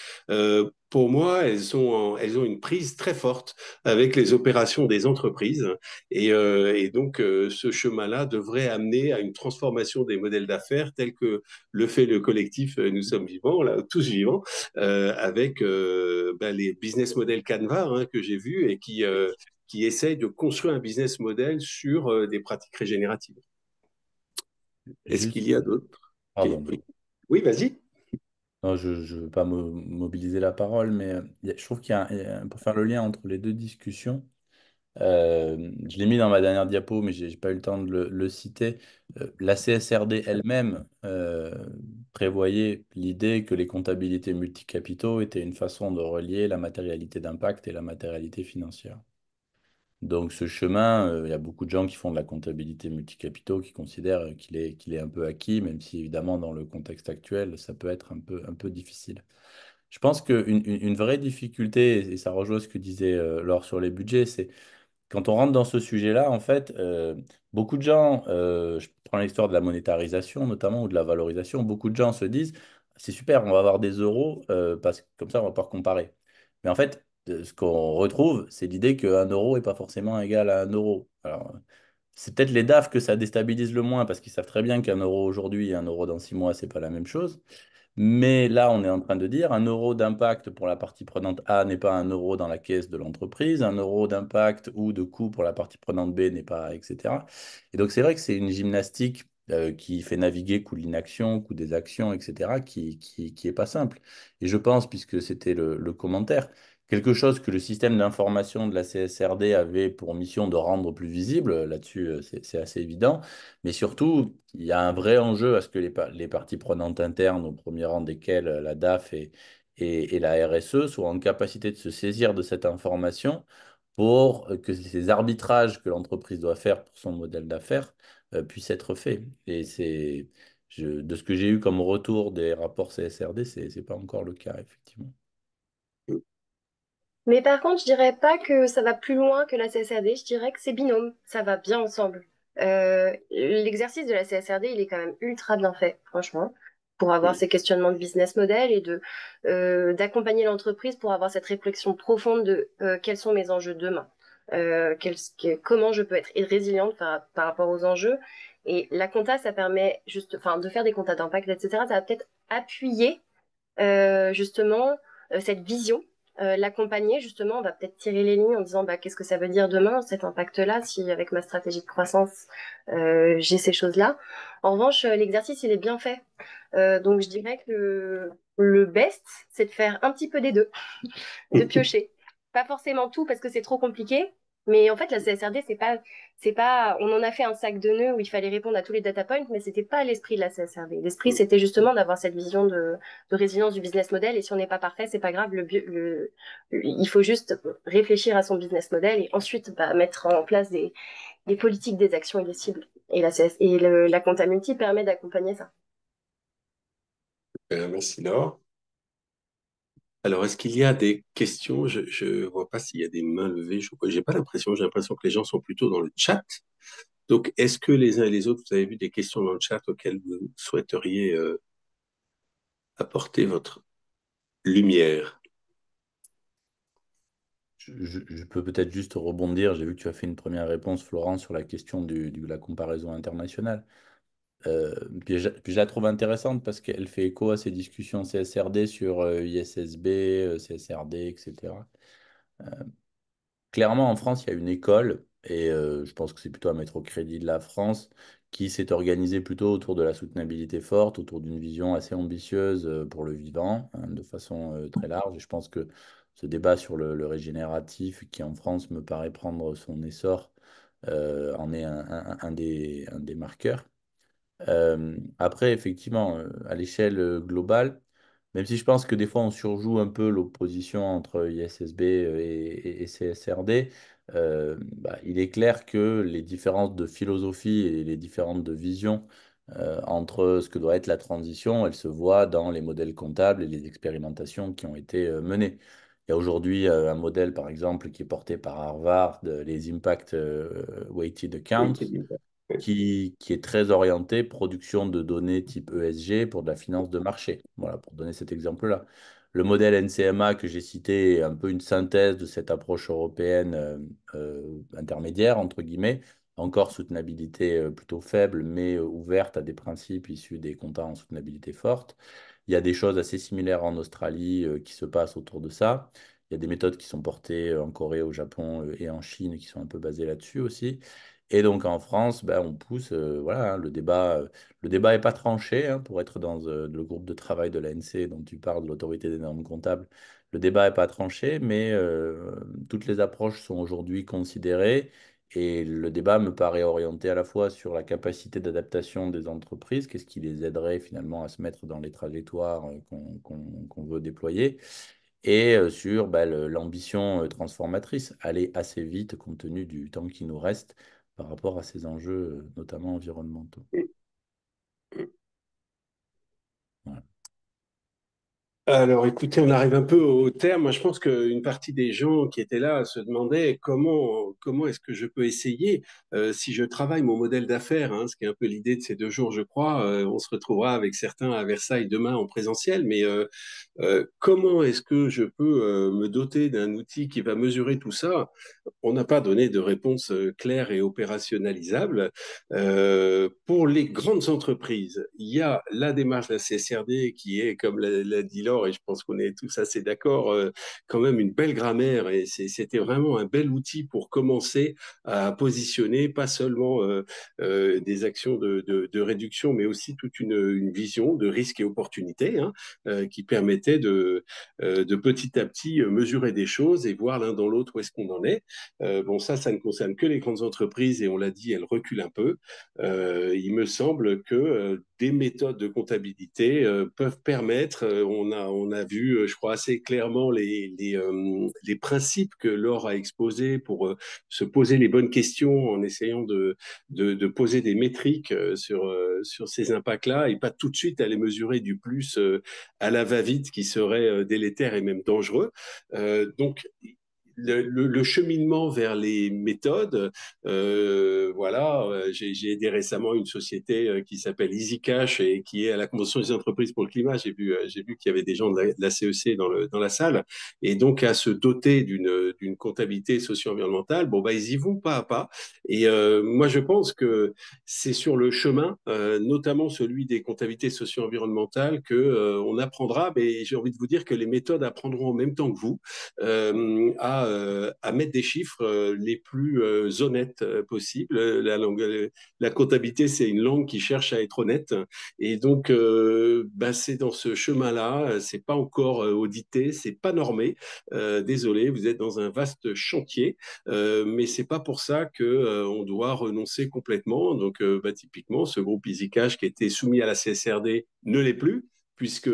pour moi, elles ont une prise très forte avec les opérations des entreprises. Et donc, ce chemin-là devrait amener à une transformation des modèles d'affaires tel que le fait le collectif Nous sommes vivants, là, tous vivants, avec les business models Canva hein, que j'ai vus et qui essayent de construire un business model sur des pratiques régénératives. Est-ce qu'il y a d'autres? Pardon. Oui, vas-y. Non, je ne veux pas mobiliser la parole, mais je trouve pour faire le lien entre les deux discussions, je l'ai mis dans ma dernière diapo, mais je n'ai pas eu le temps de le citer. La CSRD elle-même prévoyait l'idée que les comptabilités multicapitaux étaient une façon de relier la matérialité d'impact et la matérialité financière. Donc ce chemin, il y a beaucoup de gens qui font de la comptabilité multicapitaux qui considèrent qu'il est un peu acquis, même si évidemment dans le contexte actuel, ça peut être un peu difficile. Je pense qu'une vraie difficulté, et ça rejoint ce que disait Laure sur les budgets, c'est quand on rentre dans ce sujet-là, en fait, beaucoup de gens, je prends l'histoire de la monétarisation notamment ou de la valorisation, beaucoup de gens se disent, c'est super, on va avoir des euros parce que comme ça, on va pouvoir comparer. Mais en fait, ce qu'on retrouve, c'est l'idée qu'un euro n'est pas forcément égal à un euro. Alors, c'est peut-être les DAF que ça déstabilise le moins parce qu'ils savent très bien qu'un euro aujourd'hui et un euro dans 6 mois, c'est pas la même chose. Mais là, on est en train de dire un euro d'impact pour la partie prenante A n'est pas un euro dans la caisse de l'entreprise, un euro d'impact ou de coût pour la partie prenante B n'est pas, etc. Et donc, c'est vrai que c'est une gymnastique qui fait naviguer coût de l'inaction, coût des actions, etc., qui est pas simple. Et je pense, puisque c'était le commentaire, quelque chose que le système d'information de la CSRD avait pour mission de rendre plus visible, là-dessus, c'est assez évident. Mais surtout, il y a un vrai enjeu à ce que les parties prenantes internes, au premier rang desquelles la DAF et la RSE, soient en capacité de se saisir de cette information pour que ces arbitrages que l'entreprise doit faire pour son modèle d'affaires puissent être faits. Et de ce que j'ai eu comme retour des rapports CSRD, c'est pas encore le cas, effectivement. Mais par contre, je dirais pas que ça va plus loin que la CSRD, je dirais que c'est binôme, ça va bien ensemble. L'exercice de la CSRD, il est quand même ultra bien fait, franchement, pour avoir ces questionnements de business model et d'accompagner l'entreprise pour avoir cette réflexion profonde de quels sont mes enjeux demain, comment je peux être résiliente par rapport aux enjeux. Et la compta, ça permet enfin, de faire des comptas d'impact, etc. Ça va peut-être appuyer justement cette vision, l'accompagner justement, on va peut-être tirer les lignes en disant bah, qu'est-ce que ça veut dire demain cet impact-là si avec ma stratégie de croissance j'ai ces choses-là. En revanche, l'exercice il est bien fait, donc je dirais que le best c'est de faire un petit peu des deux, de piocher, pas forcément tout parce que c'est trop compliqué, Mais en fait, la CSRD, c'est pas, on en a fait un sac de nœuds où il fallait répondre à tous les data points, mais c'était pas l'esprit de la CSRD. L'esprit, c'était justement d'avoir cette vision de résilience du business model. Et si on n'est pas parfait, c'est pas grave. Il faut juste réfléchir à son business model et ensuite bah, mettre en place des politiques, des actions et des cibles. Et la compta multi permet d'accompagner ça. Merci Laure. Alors, est-ce qu'il y a des questions? Je ne vois pas s'il y a des mains levées. Je n'ai pas l'impression. J'ai l'impression que les gens sont plutôt dans le chat. Donc, est-ce que les uns et les autres, vous avez vu des questions dans le chat auxquelles vous souhaiteriez apporter votre lumière? Je peux peut-être juste rebondir. J'ai vu que tu as fait une première réponse, Florent, sur la question de la comparaison internationale. Puis je la trouve intéressante parce qu'elle fait écho à ces discussions CSRD sur ISSB, CSRD, etc. Clairement, en France, il y a une école, et je pense que c'est plutôt à mettre au crédit de la France, qui s'est organisée plutôt autour de la soutenabilité forte, autour d'une vision assez ambitieuse pour le vivant, hein, de façon très large. Et je pense que ce débat sur le régénératif, qui en France me paraît prendre son essor, en est un des marqueurs. Après, effectivement, à l'échelle globale, même si je pense que des fois on surjoue un peu l'opposition entre ISSB et CSRD, bah, il est clair que les différences de philosophie et les différentes de vision entre ce que doit être la transition, elles se voient dans les modèles comptables et les expérimentations qui ont été menées. Il y a aujourd'hui un modèle, par exemple, qui est porté par Harvard, les Impact Weighted Oui, Accounts, qui est très orienté production de données type ESG pour de la finance de marché. Voilà, pour donner cet exemple-là. Le modèle NCMA que j'ai cité est un peu une synthèse de cette approche européenne intermédiaire, entre guillemets. Encore soutenabilité plutôt faible, mais ouverte à des principes issus des comptes en soutenabilité forte. Il y a des choses assez similaires en Australie qui se passent autour de ça. Il y a des méthodes qui sont portées en Corée, au Japon et en Chine qui sont un peu basées là-dessus aussi. Et donc en France, ben, on pousse, voilà, hein, le débat est pas tranché, hein, pour être dans le groupe de travail de l'ANC dont tu parles, de l'autorité des normes comptables. Le débat est pas tranché, mais toutes les approches sont aujourd'hui considérées et le débat me paraît orienté à la fois sur la capacité d'adaptation des entreprises, qu'est-ce qui les aiderait finalement à se mettre dans les trajectoires qu'on veut déployer, et sur bah, l'ambition transformatrice, aller assez vite compte tenu du temps qui nous reste par rapport à ces enjeux, notamment environnementaux. Voilà. Alors, écoutez, on arrive un peu au terme. Moi, je pense qu'une partie des gens qui étaient là se demandaient comment est-ce que je peux essayer, si je travaille mon modèle d'affaires, hein, ce qui est un peu l'idée de ces 2 jours, je crois. On se retrouvera avec certains à Versailles demain en présentiel, mais comment est-ce que je peux me doter d'un outil qui va mesurer tout ça? On n'a pas donné de réponse claire et opérationnalisable. Pour les grandes entreprises, il y a la démarche de la CSRD qui est, comme l'a dit Laure, et je pense qu'on est tous assez d'accord, quand même une belle grammaire, et c'était vraiment un bel outil pour commencer à positionner pas seulement des actions de réduction, mais aussi toute une vision de risque et opportunité, hein, qui permettait de petit à petit mesurer des choses et voir l'un dans l'autre où est-ce qu'on en est. Bon, ça ne concerne que les grandes entreprises et on l'a dit, elles reculent un peu. Il me semble que des méthodes de comptabilité peuvent permettre, on a vu, je crois, assez clairement les principes que Laure a exposés pour se poser les bonnes questions en essayant de poser des métriques sur ces impacts-là et pas tout de suite aller mesurer du plus à la va-vite qui serait délétère et même dangereux. Donc, le cheminement vers les méthodes, voilà, j'ai aidé récemment une société qui s'appelle EasyCash et qui est à la Convention des entreprises pour le climat. J'ai vu qu'il y avait des gens de la CEC dans la salle, et donc à se doter d'une comptabilité socio-environnementale. Bon, bah, ils y vont pas à pas. Et moi, je pense que c'est sur le chemin, notamment celui des comptabilités socio-environnementales, que on apprendra. Mais j'ai envie de vous dire que les méthodes apprendront en même temps que vous à à mettre des chiffres les plus honnêtes possibles. La comptabilité, c'est une langue qui cherche à être honnête. Et donc, bah, c'est dans ce chemin-là, c'est pas encore audité, c'est pas normé. Désolé, vous êtes dans un vaste chantier, mais c'est pas pour ça que on doit renoncer complètement. Donc, bah, typiquement, ce groupe EasyCash qui était soumis à la CSRD ne l'est plus, puisque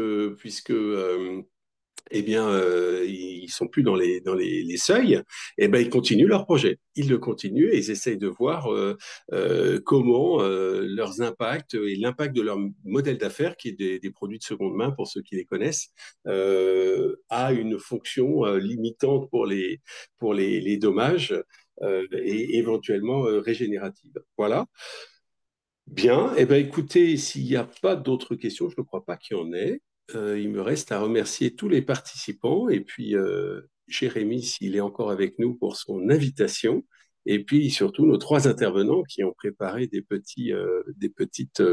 eh bien, ils sont plus dans les seuils, et ben ils continuent leur projet. Ils le continuent et ils essayent de voir comment leurs impacts et l'impact de leur modèle d'affaires, qui est des produits de seconde main pour ceux qui les connaissent, a une fonction limitante pour les dommages et éventuellement régénérative. Voilà. Bien, eh ben, écoutez, s'il n'y a pas d'autres questions, je ne crois pas qu'il y en ait. Il me reste à remercier tous les participants et puis Jérémy, s'il est encore avec nous pour son invitation, et puis surtout nos trois intervenants qui ont préparé des petites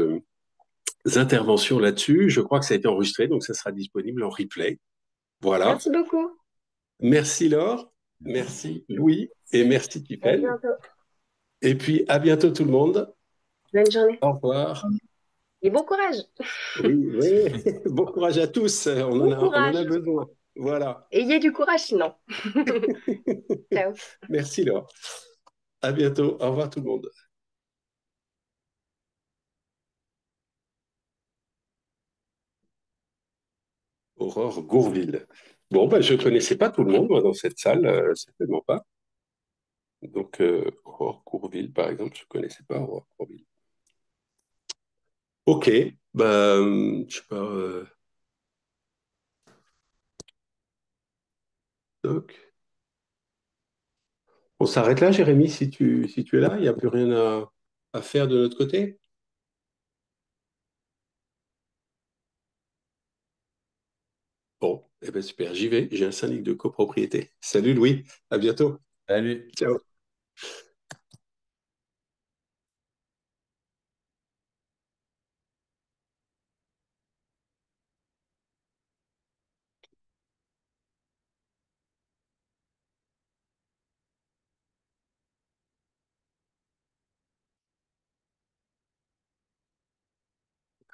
interventions là-dessus. Je crois que ça a été enregistré, donc ça sera disponible en replay. Voilà. Merci beaucoup. Merci Laure, merci Louis et merci À Tiffaine. bientôt. Et puis à bientôt tout le monde. Bonne journée. Au revoir. Et bon courage. Oui, oui. Bon courage à tous. Bon On en a courage. besoin. Voilà. Ayez du courage sinon. Ciao. Merci Laure. À bientôt. Au revoir tout le monde. Aurore Gourville. Bon, ben, je ne connaissais pas tout le monde, moi, dans cette salle, certainement pas. Donc, Aurore Gourville, par exemple, je ne connaissais pas Aurore Gourville. Ok, ben, je sais pas. Doc. On s'arrête là, Jérémy, si tu es là. Il n'y a plus rien à faire de notre côté. Bon, eh ben super, j'y vais. J'ai un syndic de copropriété. Salut Louis, à bientôt. Salut. Ciao.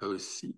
Ah aussi.